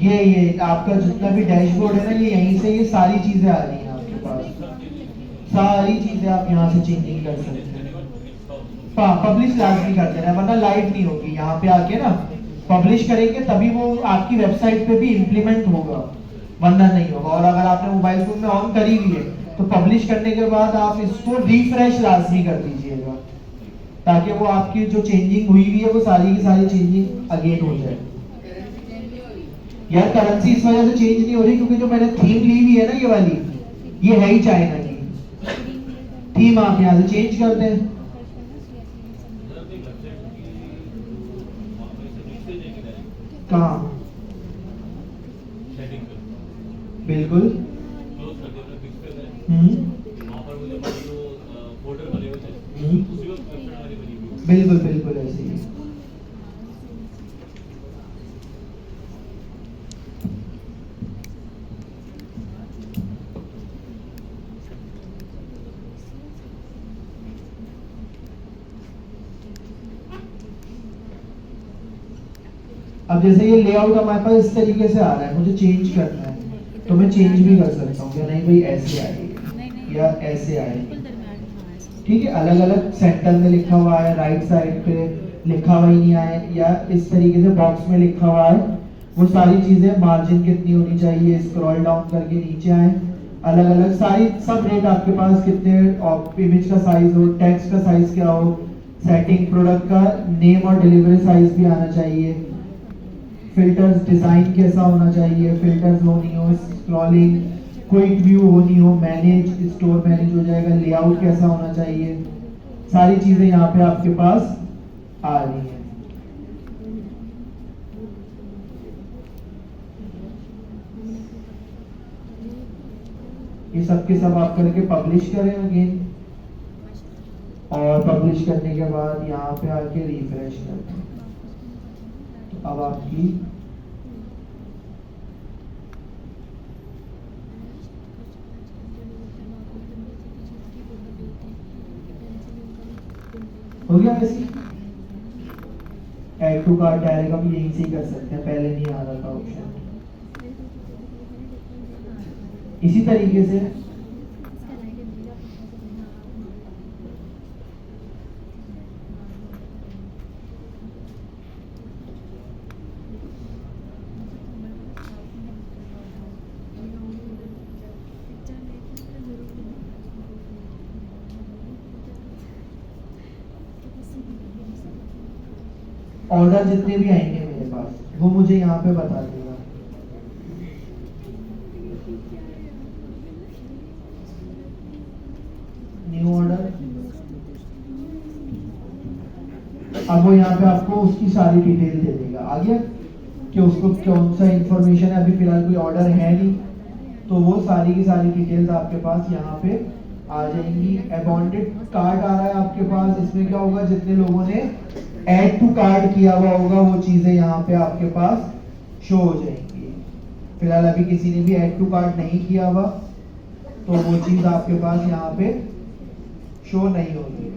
ये आपका जितना भी डैशबोर्ड है ना, ये यहीं से ये सारी चीजें आ रही हैं आपके पास, सारी चीजें आप यहाँ से चेंजिंग कर सकते हैं। पब्लिश लाजमी कर देना, वरना लाइव नहीं होगी। यहाँ पे आके ना पब्लिश करेंगे तभी वो आपकी वेबसाइट पे भी इम्प्लीमेंट होगा, वरना नहीं होगा। और अगर आपने मोबाइल फोन में ऑन करी हुई है तो पब्लिश करने के बाद आप इसको रिफ्रेश लाजमी कर दीजिएगा, ताकि वो आपकी जो चेंजिंग हुई है वो सारी की सारी चेंजिंग अगेन हो जाए। यार करेंसी इस वजह से चेंज नहीं हो रही क्योंकि जो मैंने थीम ली हुई है ना, ये वाली, ये है ही चाइना की थीम, आप यहाँ से चेंज कर दें। कहाँ? बिल्कुल। बिल्कुल बिल्कुल ऐसे ही। अब जैसे ये लेआउट हमारे पास इस तरीके से आ रहा है, मुझे चेंज करना है तो मैं चेंज भी कर सकता हूँ, या नहीं भाई ऐसे आएगी या ऐसे आएगी, ठीक है। अलग अलग सेंटर में लिखा हुआ है, राइट साइड पे लिखा हुआ ही नहीं आए, या इस तरीके से बॉक्स में लिखा हुआ है, वो सारी चीजें, मार्जिन कितनी होनी चाहिए, स्क्रॉल डाउन करके नीचे आए, अलग अलग सारी सब रेट आपके पास कितने, इमेज का साइज हो, टेक्स्ट का साइज क्या हो, सेटिंग, प्रोडक्ट का नेम और डिलीवरी साइज भी आना चाहिए, फिल्टर्स डिजाइन कैसा होना चाहिए, फिल्टर्स लो नहीं हो, स्क्रॉलिंग, क्विक व्यू होनी हो, मैनेज, स्टोर मैनेज हो जाएगा, लेआउट कैसा होना चाहिए, सारी चीजें यहाँ पे आपके पास आ रही हैं। ये सब के सब आप करके पब्लिश करें अगेन, और पब्लिश करने के बाद यहाँ पे आके रिफ्रेश कर दें। तो अब आपकी हो गया। वैसे ऐड टू कार्ट डायरेक्ट हम यहीं से ही कर सकते हैं, पहले नहीं आ रहा था ऑप्शन। इसी तरीके से ऑर्डर जितने भी आएंगे मेरे पास वो मुझे यहाँ पे बता देगा। न्यू ऑर्डर, अब वो यहाँ पे आपको उसकी सारी डिटेल दे देगा। आ गया कि उसको कौन सा इंफॉर्मेशन है, अभी फिलहाल कोई ऑर्डर है नहीं, तो वो सारी की सारी डिटेल्स आपके पास यहाँ पे आ जाएंगी। अबॉन्डेड कार्ड आ रहा है आपके पास, इसमें क्या होगा, जितने लोगों ने ऐड टू कार्ड किया हुआ होगा वो चीजें यहाँ पे आपके पास शो हो जाएंगी। फिलहाल अभी किसी ने भी ऐड टू कार्ड नहीं किया हुआ तो वो चीज आपके पास यहाँ पे शो नहीं होगी।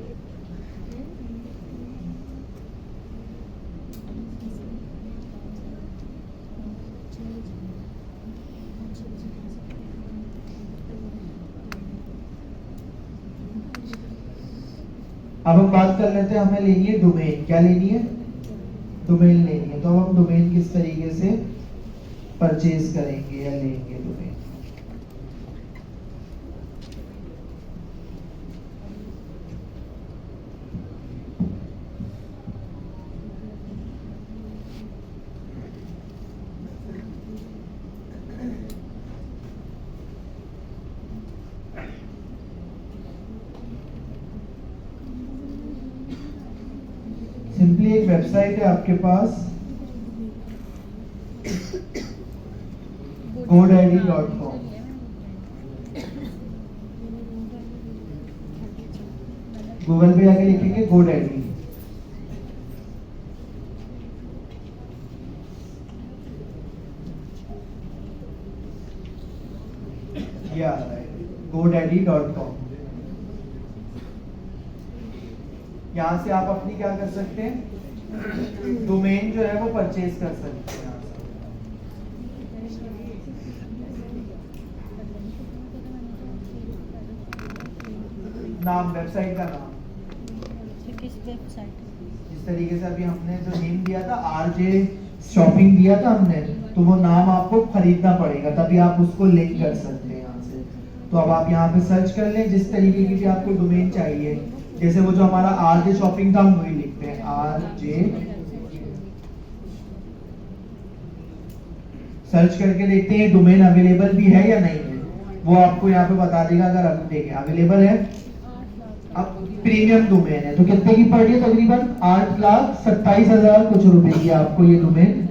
अब हम बात कर लेते हैं, हमें लेनी है डोमेन। क्या लेनी है? डोमेन लेनी है। तो अब हम डोमेन किस तरीके से परचेज करेंगे या लेंगे डोमेन। सिंपली एक वेबसाइट है आपके पास godaddy.com। गूगल पे जाके लिखेंगे GoDaddy, ये आ रहा है godaddy.com। यहाँ से आप अपनी क्या कर सकते हैं, डोमेन जो है वो परचेज कर सकते हैं। यहाँ से नाम, वेबसाइट का नाम, इस तरीके से अभी हमने जो नेम दिया था RJ शॉपिंग दिया था हमने, तो वो नाम आपको खरीदना पड़ेगा तभी आप उसको लिंक कर सकते हैं यहाँ से। तो अब आप यहाँ पे सर्च कर लें जिस तरीके की भी आपको डोमेन चाहिए, जैसे वो जो हमारा RJ शॉपिंग था हम वही लिखते हैं RJ। सर्च करके देखते हैं डोमेन अवेलेबल भी है या नहीं है, वो आपको यहाँ पे बता देगा। अगर अब देखें अवेलेबल है, अब प्रीमियम डोमेन है तो कितने की पड़ रही है, तकरीबन 8,27,000 कुछ रुपए की आपको ये डोमेन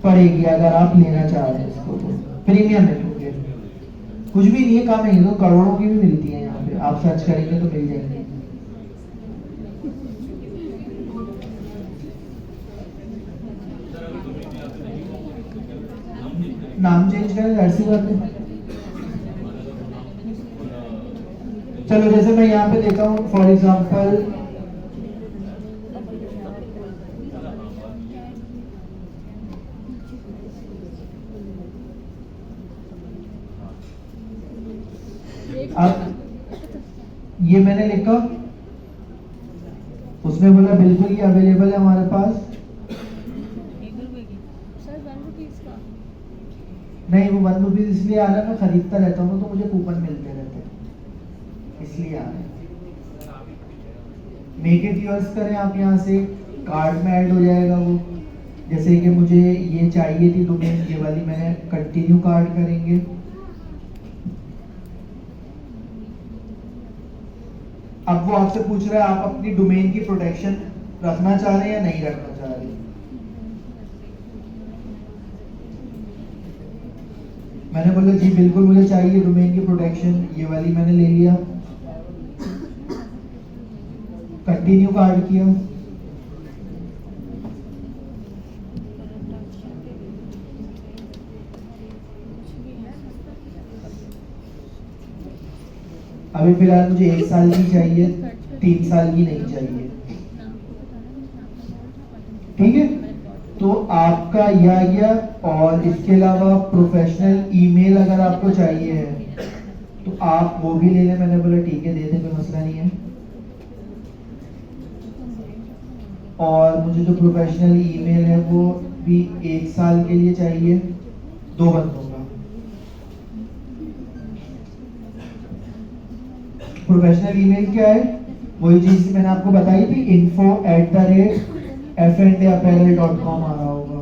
पड़ेगी अगर आप लेना चाह रहे हैं इसको। तो प्रीमियम है क्योंकि कुछ भी नहीं है, कम है, तो करोड़ों की भी मिलती है यहाँ पे, आप सर्च करेंगे तो मिल जाएंगे। नाम चेंज करें, ऐसी बात है। चलो जैसे मैं यहाँ पे देता हूँ फॉर एग्जांपल अब ये मैंने लिखा, उसमें बोला बिल्कुल ये अवेलेबल है हमारे पास। सर 1 रुपीज का नहीं, वो 1 रुपीज इसलिए आ रहा है, मैं खरीदता रहता हूँ तो मुझे कूपन मिलते रहते हैं इसलिए आ रहा है। मेक इट योर्स करें आप, यहाँ से कार्ड में ऐड हो जाएगा वो। जैसे कि मुझे ये चाहिए थी डोमेन, ये वाली, मैंने कंटिन्यू कार्ड करेंगे। अब वो आपसे पूछ रहा है आप अपनी डोमेन की प्रोटेक्शन रखना चाह रहे हैं या नहीं रखना चाह रहे। मैंने बोला जी बिल्कुल मुझे चाहिए डोमेन की प्रोटेक्शन, ये वाली मैंने ले लिया, कंटिन्यू कार्ड किया। अभी फिलहाल मुझे 1 साल की चाहिए, 3 साल की नहीं चाहिए, ठीक है। तो आपका यह आ गया, और इसके अलावा प्रोफेशनल ईमेल अगर आपको चाहिए है तो आप वो भी ले लें। मैंने बोला ठीक है, दे दें, कोई मसला नहीं है। और मुझे जो प्रोफेशनल ईमेल है वो भी 1 साल के लिए चाहिए, 2 बंदों का। प्रोफेशनल ईमेल क्या है, वही चीज मैंने आपको बताई थी, info@ fndapparel.com आ रहा होगा,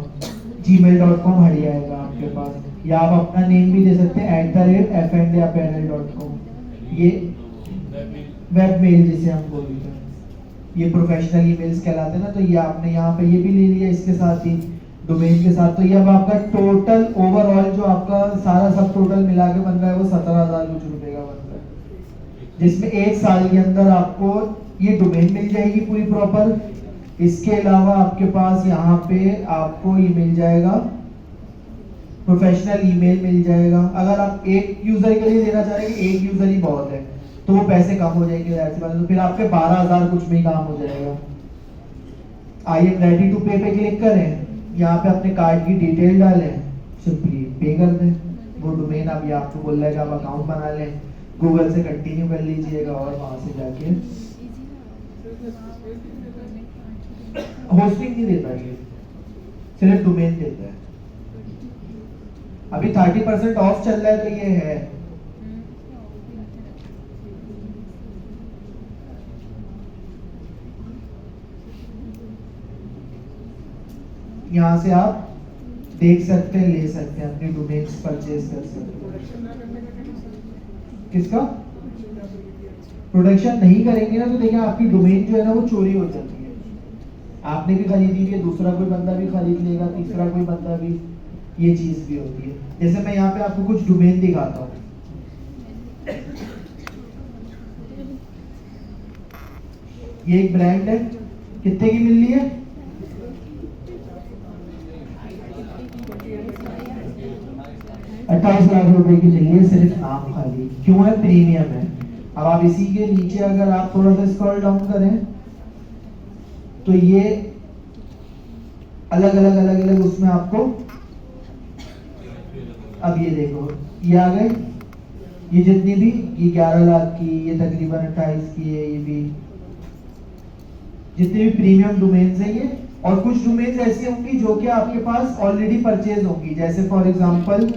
gmail.com हट जाएगा आपके पास, या आप अपना नेम भी दे सकते हैं @fndapparel.com। ये वेब मेल जिसे हम बोलते हैं, ये प्रोफेशनल ईमेल्स कहलाते हैं ना, तो ये आपने यहाँ पे ये भी ले लिया इसके साथ ही डोमेन के साथ। तो ये अब आपका टोटल ओवरऑल जो आपका सारा सब टोटल मिला के बन रहा है वो 17,000 कुछ रुपए का बन रहा है, जिसमें 1 साल के अंदर आपको ये डोमेन मिल जाएगी पूरी प्रॉपर। इसके अलावा आपके पास यहाँ पे आपको ये मिल जाएगा प्रोफेशनल ईमेल मिल जाएगा। अगर आप एक यूजर के लिए देना चाह रहे हैं, एक यूजर ही बहुत है, तो वो पैसे कम हो जाएंगे ऐसी बात है, तो फिर आपके 12,000 कुछ में ही काम हो जाएगा। आई एम रेडी टू पे पे क्लिक करें, यहाँ पे अपने कार्ड की डिटेल डालें, सिंपली पे कर दें। वो डोमेन अब ये आपको बोल रहा है कि आप अकाउंट बना लें, गूगल से कंटिन्यू कर लीजिएगा और वहां से जाके होस्टिंग नहीं देता, ये सिर्फ डोमेन देता है। अभी 30% ऑफ चल रहा है तो ये है। यहाँ से आप देख सकते हैं, ले सकते हैं, अपने डोमेन्स परचेज कर सकते हैं। किसका प्रोडक्शन नहीं करेंगे ना तो देखिए आपकी डोमेन जो है ना वो चोरी हो जाती है। आपने भी खरीदी है, दूसरा कोई बंदा भी खरीद लेगा, तीसरा कोई बंदा भी, ये चीज भी होती है। जैसे मैं यहाँ पे आपको कुछ डोमेन दिखाता हूँ, ये एक ब्रांड है, कितने की मिल रही है? 28 लाख रुपए की मिली है, सिर्फ नाम खाली। क्यों है? प्रीमियम है। अब आप इसी के नीचे अगर आप थोड़ा सा स्क्रॉल डाउन करें तो ये अलग अलग उसमें आपको, अब ये देखो ये आ गए, ये जितनी भी, ये 11 लाख की, ये तकरीबन 28 की है, ये भी जितने भी प्रीमियम डोमेन्स है ये। और कुछ डोमेन्स ऐसी होंगी जो कि आपके पास ऑलरेडी परचेज होंगी, जैसे फॉर एग्जांपल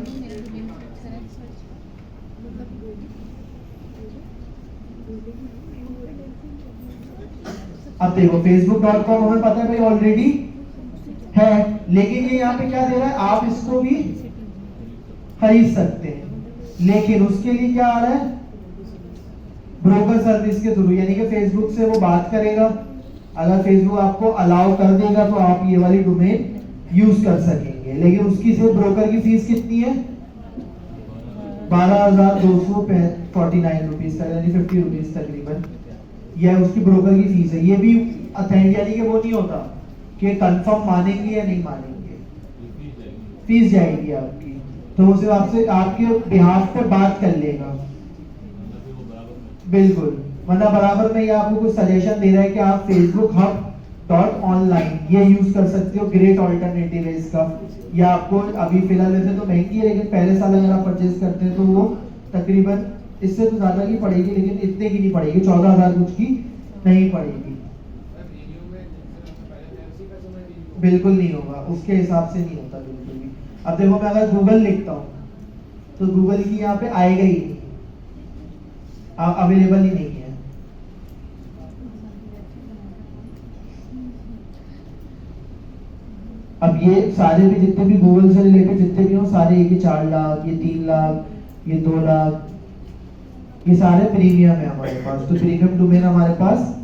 अब देखो facebook.com हमें पता है भाई ऑलरेडी है, लेकिन ये यहाँ पे क्या दे रहा है, आप इसको भी खरीद सकते हैं, लेकिन उसके लिए क्या आ रहा है, ब्रोकर सर्विस के थ्रू, यानी कि फेसबुक से वो बात करेगा। अगर फेसबुक आपको अलाउ कर देगा तो आप ये वाली डोमेन यूज कर सकेंगे, लेकिन उसकी सिर्फ ब्रोकर की फीस कितनी है? 12,249 रुपीज, यानी 50 रुपीज तकरीबन, यह उसकी ब्रोकर की फीस है। ये भी अथेंटिक, यानी कि वो नहीं होता कि कंफर्म मानेंगे या नहीं मानेंगे, फीस जाएगी आपकी, तो वो सिर्फ आपसे आपके बिहाफ पे बात कर लेगा। बिल्कुल, वरना बराबर में ये आपको कुछ सजेशन दे रहा है कि आप facebook.hub.online ये यूज कर सकते हो, ग्रेट ऑल्टरनेटिव है इसका। या आपको अभी फिलहाल वैसे तो महंगी है, लेकिन पहले साल अगर आप परचेज करते हैं तो वो तकरीबन इससे तो ज्यादा की पड़ेगी, लेकिन इतने की नहीं पड़ेगी, 14,000 कुछ की नहीं पड़ेगी। बिल्कुल नहीं होगा, उसके हिसाब से नहीं होता बिल्कुल भी। अब देखो मैं अगर गूगल लिखता हूँ तो गूगल की यहाँ पे आएगा ही नहीं, अवेलेबल ही नहीं है। अब ये सारे भी जितने भी गूगल से रिलेटेड जितने भी हो सारे, ये 4 लाख, ये 3 लाख, ये 2 लाख, ये सारे प्रीमियम है हमारे पास। तो प्रीमियम डोमेन हमारे पास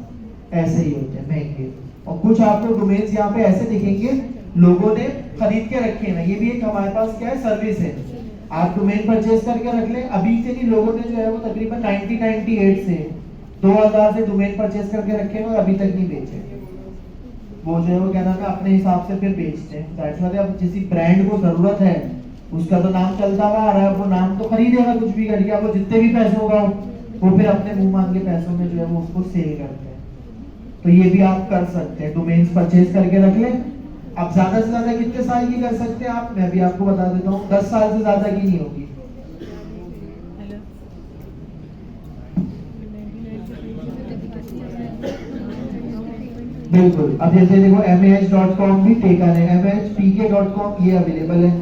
ऐसे ही होते हैं, महंगे। और कुछ आपको डोमेन्स यहाँ पे ऐसे दिखेंगे लोगों ने खरीद के रखे हैं, ये भी एक हमारे पास क्या है, सर्विस है। आप डोमेन परचेज करके रख लें। अभी से नहीं, लोगों ने जो है वो तकरीबन 1998 से 2000 से डोमेन परचेज करके रखे हैं और अभी तक नहीं बेचे। वो जो है वो क्या नाम है, अपने हिसाब से फिर बेचते हैं। दैट्स व्हाई अब किसी ब्रांड को जरूरत है, उसका तो नाम चलता हुआ आ रहा है, वो नाम तो खरीदेगा कुछ भी करके, वो जितने भी पैसे होगा वो फिर अपने मुंह मांग के पैसों में जो है वो उसको सेल करते हैं। तो ये भी आप कर सकते हैं, डोमेन्स परचेज करके रख लें। अब ज्यादा से ज्यादा कितने साल की कर सकते हैं आप, मैं भी आपको बता देता हूँ, 10 साल से ज्यादा की नहीं होगी। बिल्कुल। अब जैसे देखो mah.com भी टेकन है, mhpk.com ये अवेलेबल है,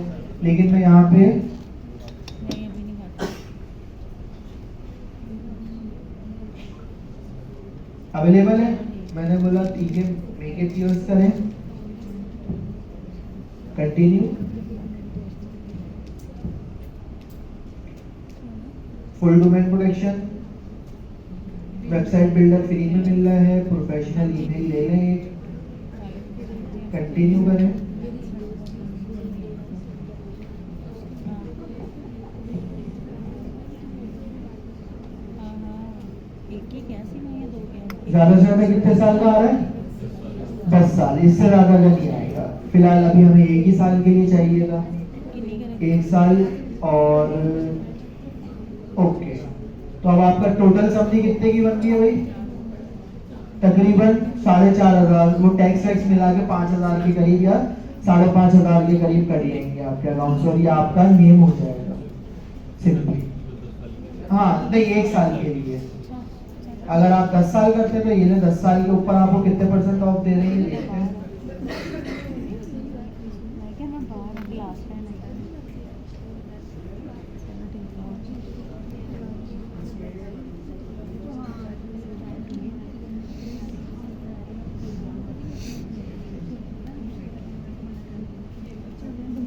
लेकिन मैं यहाँ पे अवेलेबल है, मैंने बोला ठीक है मेक इट यूज करें। Continue. Full domain protection, website builder free में मिल रहा है, प्रोफेशनल ईमेल ले लें, कंटिन्यू करें। एक ही क्या सिम है या दो क्या? ज्यादा से ज्यादा कितने साल का आ रहा है? 10 साल, इससे ज्यादा का नहीं आएगा। फिलहाल अभी हमें 1 ही साल के लिए चाहिएगा, कितनी करें? 1 साल। और ओके, तो अब आपका टोटल समझी कितने की बनती है भाई? तकरीबन 4,500, वो टैक्स वैक्स मिला के 5,000 के करीब या 5,500 के करीब करिएंगे आपके अकाउंट से, और ये आपका नेम हो जाएगा सिंपली। हाँ नहीं, 1 साल के लिए। अगर आप 10 साल करते हैं तो ये 10 साल के ऊपर आपको कितने % ऑफ दे रहे हैं देखते हैं। मैं क्या ना बाहर क्लास है ना।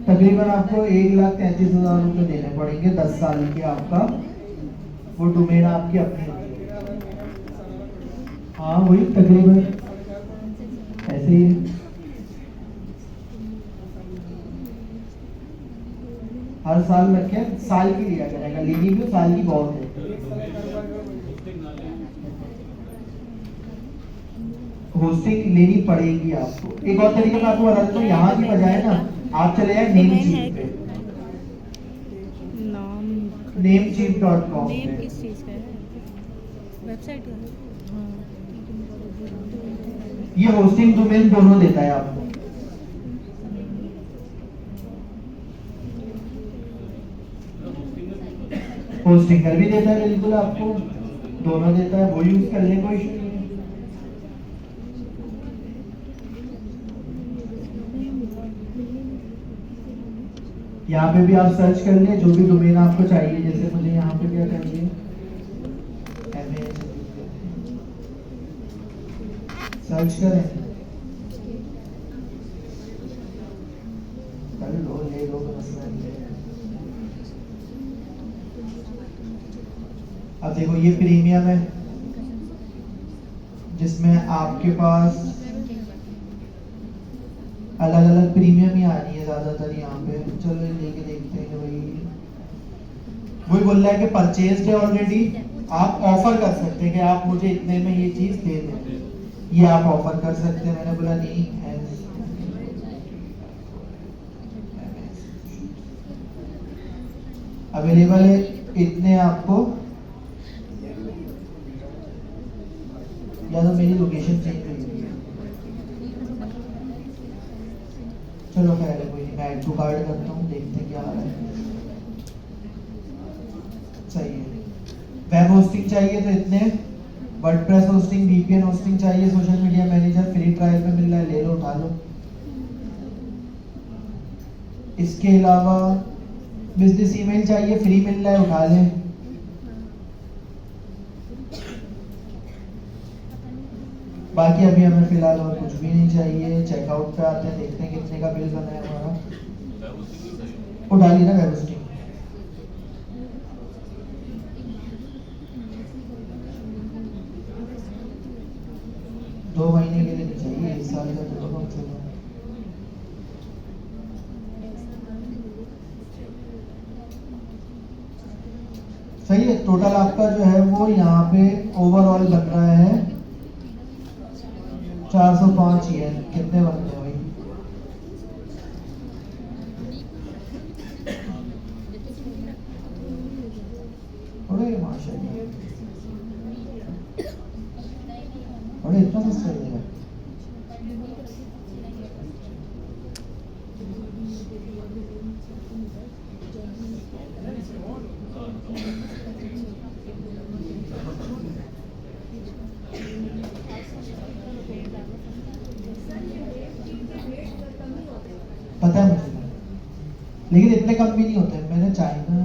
तकरीबन आपको 1,33,000 रुपये देने पड़ेंगे 10 साल के। आपका वो डोमेन आपकी अपनी होगी। हाँ वही तकरीबन ऐसे ही। हर साल रखें, साल की लिया करेगा, लेनी भी साल की बहुत है। होस्टिंग लेनी पड़ेगी आपको। एक और तरीके मैं आपको बता देता हूँ, यहाँ की बजाय ना आप चले जाए नेमचीप पे, नाम namecheap.com नेम पे। किस चीज़ का है? वेबसाइट का? हाँ। ये होस्टिंग डोमेन दोनों देता है आपको। होस्टिंगर भी देता है बिल्कुल आपको, दोनों देता है, वो यूज कर ले, कोई इशू नहीं है। यहाँ पे भी आप सर्च कर ले जो भी डोमेन आपको चाहिए, जैसे मुझे यहाँ पे क्या चाहिए, सर्च करें, कर लो, ले लो, मसला नहीं है। अब देखो ये प्रीमियम है जिसमें आपके पास अलग अलग प्रीमियम ही आ रही है ज्यादातर यहाँ पे। चलो ये लेके देखते हैं कि भाई वही बोल रहा है कि परचेज है ऑलरेडी, आप ऑफर कर सकते हैं कि आप मुझे इतने में ये चीज दे दें, ये आप ऑफर कर सकते हैं। मैंने बोला नहीं है, अवेलेबल है इतने आपको, या तो मेरी लोकेशन चेंज हुई है। चलो खैर है, कोई नहीं, मैं ऐड टू कार्ड करता हूँ, देखते हैं क्या आ रहा है। सही है। वेब होस्टिंग चाहिए तो इतने, वर्डप्रेस होस्टिंग, वीपीएन होस्टिंग चाहिए, social media manager free trial पे मिल रहा है, ले लो, उठा लो। इसके अलावा बिजनेस ईमेल चाहिए, फ्री मिल रहा है, उठा लें। बाकी अभी हमें फिलहाल और कुछ भी नहीं चाहिए। चेकआउट पे आते हैं, देखते हैं कितने का बिल बना है हमारा। उठा ली ना वेब होस्टिंग। दो महीने के लिए नहीं चाहिए, 1 साल का तो कम से कम। सही है। टोटल आपका जो है वो यहाँ पे ओवरऑल बन रहा है 405 ही है। कितने बनते हैं भाई? अरे माशाल्लाह, अरे इतना सस्ता है। पता है मुझे, लेकिन इतने कम भी नहीं होते। मैंने चाइना,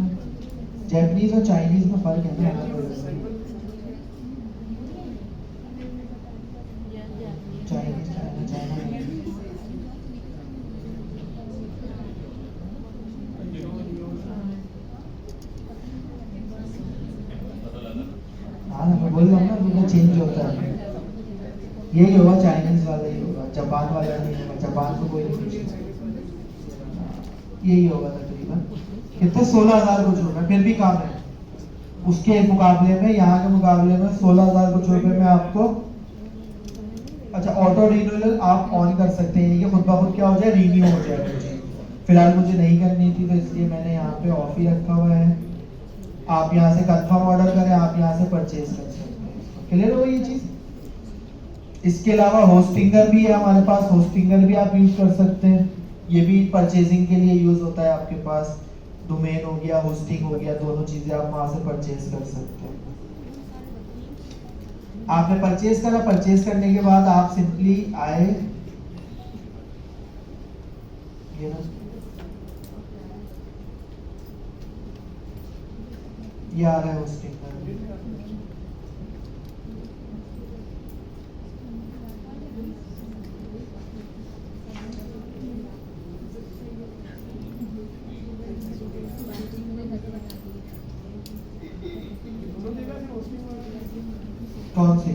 जैपनीज और चाइनीज में फर्क है ना। Chinese, China, China. बोल रहा हूँ ना, उनका चेंज होता है। यही होगा, चाइनीज वाला ही होगा, जापान वाला नहीं होगा, जापान को कोई नहीं पूछेगा। यही होगा तकरीबन। कितने 16,000 कुछ रुपए, फिर भी कम है उसके मुकाबले में, यहाँ के मुकाबले में 16,000 कुछ रुपए में आपको। अच्छा, ऑटो रिन्यूअल आप ऑन कर सकते हैं, ये खुद ब खुद क्या हो जाए, रिन्यू हो जाएगा जी। फिलहाल मुझे नहीं करनी थी तो इसलिए मैंने यहाँ पे ऑफ ही रखा हुआ है। आप यहाँ से कंफर्म ऑर्डर करें, आप यहाँ से परचेज कर सकते हैं। क्लियर हो ये चीज? इसके अलावा होस्टिंगर भी है हमारे पास, होस्टिंगर भी आप यूज कर सकते हैं। ये भी परचेजिंग के लिए यूज होता है आपके पास। डोमेन हो गया, होस्टिंग हो गया, दोनों चीजें आप वहां से परचेज कर सकते हैं। आपने परचेज करा, परचेज करने के बाद आप सिंपली आए, ये ना, ये आ रहा है होस्टिंग का। कौन सी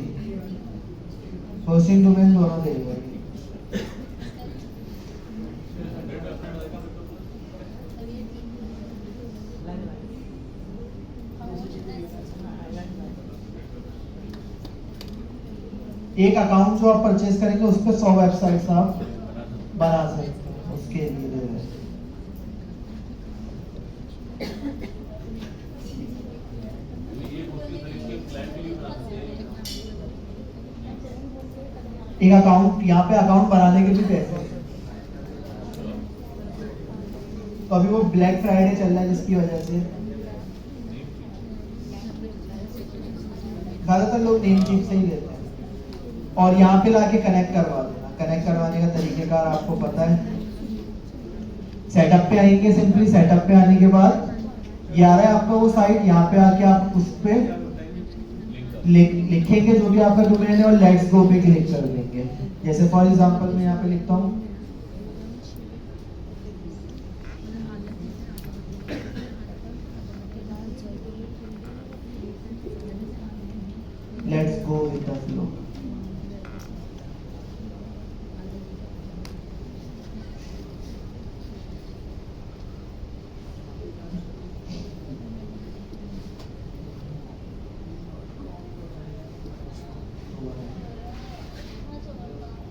होस्टिंग डोमेन दोनों देगा। एक अकाउंट जो आप परचेज करेंगे उस पर 100 वेबसाइट्स आप बना सकते हैं, उसके लिए दे रहे हैं। एक अकाउंट, यहाँ पे अकाउंट बनाने के भी पैसे हैं। तो अभी वो ब्लैक फ्राइडे चल रहा है जिसकी वजह से ज्यादातर लोग नेम चीप से ही लेते हैं। और यहाँ पे लाके कनेक्ट करवा देना। कनेक्ट करवाने का तरीकेकार आपको पता है। सेटअप पे आएंगे, सिंपली सेटअप पे आने के बाद ये आ रहा है आपका वो साइट, यहाँ पे आके आप उस पे लिखेंगे जो भी आपका डोमेन है और लेट्स गो पे क्लिक कर देंगे। जैसे फॉर एग्जांपल मैं यहाँ पे लिखता हूँ let's go with the flow.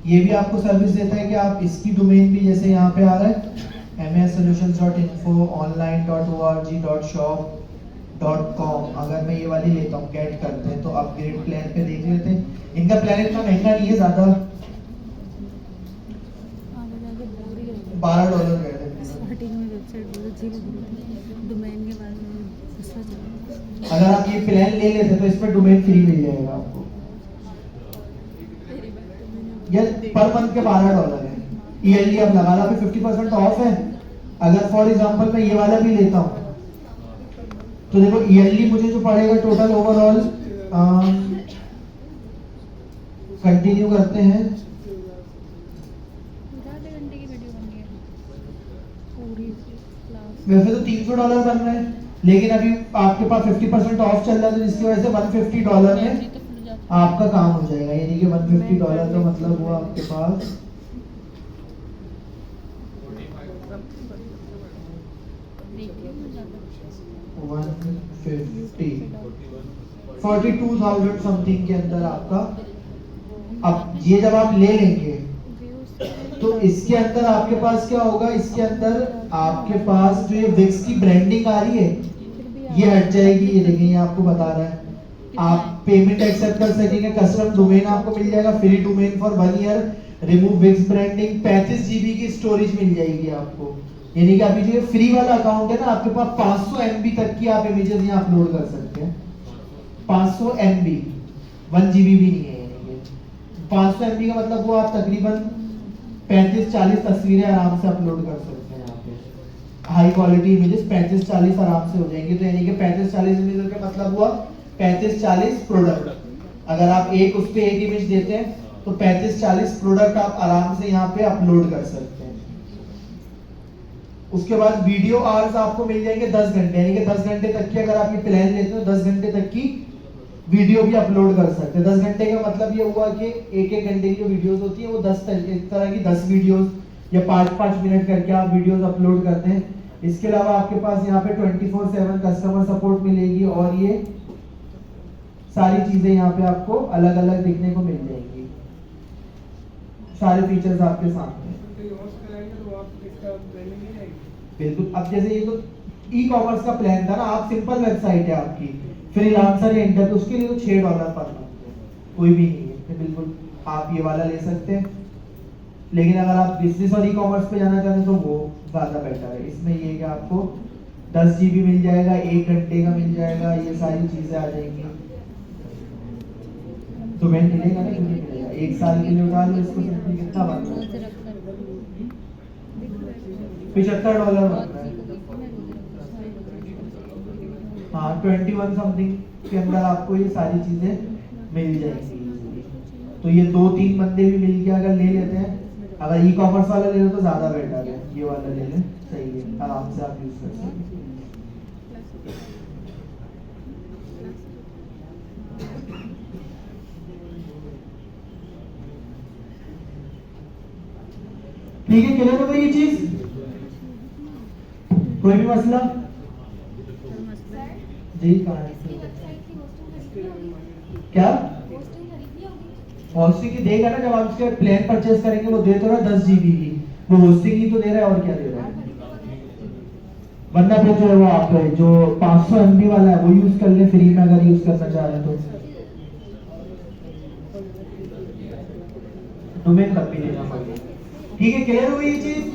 ये भी आपको सर्विस देता है कि आप इसकी डोमेन भी, जैसे यहाँ पे आ रहा है massolutions.info, online.org.shop.com, अगर मैं ये वाली लेता हूँ, गेट करते हैं तो अपग्रेड प्लान पे देख लेते हैं। इनका प्लान इतना महंगा नहीं है, ज्यादा $12 गए थे। स्टार्टिंग में वेबसाइट बहुत अच्छी लग रही थी, डोमेन के बारे में गुस्सा चला। अगर आप ये प्लान ले लेते तो इस पर डोमेन फ्री मिल जाएगा आपको। ये पर मंथ के $12 है। ईयरली अब लगा ला, 50% ऑफ है। अगर फॉर एग्जांपल मैं ये वाला भी लेता हूँ तो देखो ईयरली मुझे जो पड़ेगा टोटल ओवरऑल, कंटिन्यू करते हैं। आधे घंटे की वीडियो बन गई है पूरी क्लास। वैसे तो $300 बन रहे हैं, लेकिन अभी आपके पास 50% ऑफ चल रहा है तो जिसकी वजह से $150 में आपका काम हो जाएगा। यानी कि $150 का मतलब हुआ आपके पास 42,000 समथिंग के अंदर आपका। अब ये जब आप ले लेंगे तो इसके अंदर आपके पास क्या होगा, इसके अंदर आपके पास जो ये विक्स की ब्रांडिंग आ रही है ये हट जाएगी। ये देखिए ये आपको बता रहा है, आप पेमेंट एक्सेप्ट कर सकेंगे, कस्टम डोमेन आपको मिल जाएगा, free domain for 1 year, remove Wix branding, 35 GB की स्टोरेज मिल जाएगी आपको। यानी कि अभी जो ये फ्री वाला अकाउंट है ना, आपके पास 500 MB तक की आप इमेजेस यहाँ अपलोड कर सकते हैं। 500 MB, 1 GB भी नहीं है। यानी कि 500 MB का मतलब वो आप तकरीबन 35-40 तस्वीरें आराम से अपलोड कर सकते हैं। यहाँ पे हाई क्वालिटी इमेजेस 35-40 आराम से हो जाएंगे। तो यानी कि 35-40 इमेजेस का मतलब हुआ 35-40 प्रोडक्ट। अगर आप एक उस पे एक इमेज देते हैं तो 35-40 प्रोडक्ट आप आराम से यहाँ पे अपलोड कर सकते हैं। उसके बाद वीडियो आवर्स आपको मिल जाएंगे 10 घंटे, यानी कि 10 घंटे तक की अगर आप ये प्लान लेते हो 10 घंटे तक की वीडियो भी अपलोड कर सकते हैं। 10 घंटे का मतलब ये हुआ कि एक एक घंटे की जो वीडियोस होती है वो 10 तरह की 10 वीडियोस या 5-5 मिनट करके आप वीडियोस अपलोड करते हैं। इसके अलावा आपके पास यहाँ पे 24/7 कस्टमर सपोर्ट मिलेगी और ये सारी चीजें यहाँ पे आपको अलग अलग देखने को मिल जाएंगी। सारे फीचर्स आपके सामने हैं। बिल्कुल। अब जैसे ये तो ई कॉमर्स का प्लान था ना, आप सिंपल वेबसाइट है आपकी, फ्रीलांसर या इंटर, तो उसके लिए तो $6 पर मंथ है, कोई भी नहीं है, तो बिल्कुल आप ये वाला ले सकते हैं। लेकिन अगर आप बिजनेस और ई कॉमर्स पे जाना चाहते हैं तो वो ज़्यादा बेटर है। इसमें ये है कि आपको 10 GB मिल जाएगा, 1 घंटे का मिल जाएगा, ये सारी चीज़ें आ जाएंगी। डोमेन मिलेगा ना, क्यों नहीं मिलेगा? 1 साल के लिए उठा लो इसको, सिंपली कितना बन रहा है? $75 बन रहा है। हाँ, 21 समथिंग के अंदर आपको ये सारी चीजें मिल जाएंगी। तो ये 2-3 बंदे भी मिल के अगर ले लेते हैं, अगर ई कॉमर्स वाला ले लो तो ज्यादा बेटर है, ये वाला ले लें, सही है, आराम से आप यूज कर सकते हैं। ठीक है, क्लियर हो गई ये चीज? कोई भी मसला? जी, कहाँ है? क्या होस्टिंग की देगा ना, जब आप उसके प्लान परचेस करेंगे वो दे तो रहा 10 GB की, वो होस्टिंग ही तो दे रहा है, और क्या दे रहा है? वरना फिर जो है वो आप जो 500 MB वाला है वो यूज कर ले फ्री में, अगर यूज करना चाह रहे हैं तो। डोमेन तब भी लेना पड़ेगा। ठीक है, क्लियर हो गई ये चीज?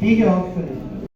ठीक है, ऑफ करें।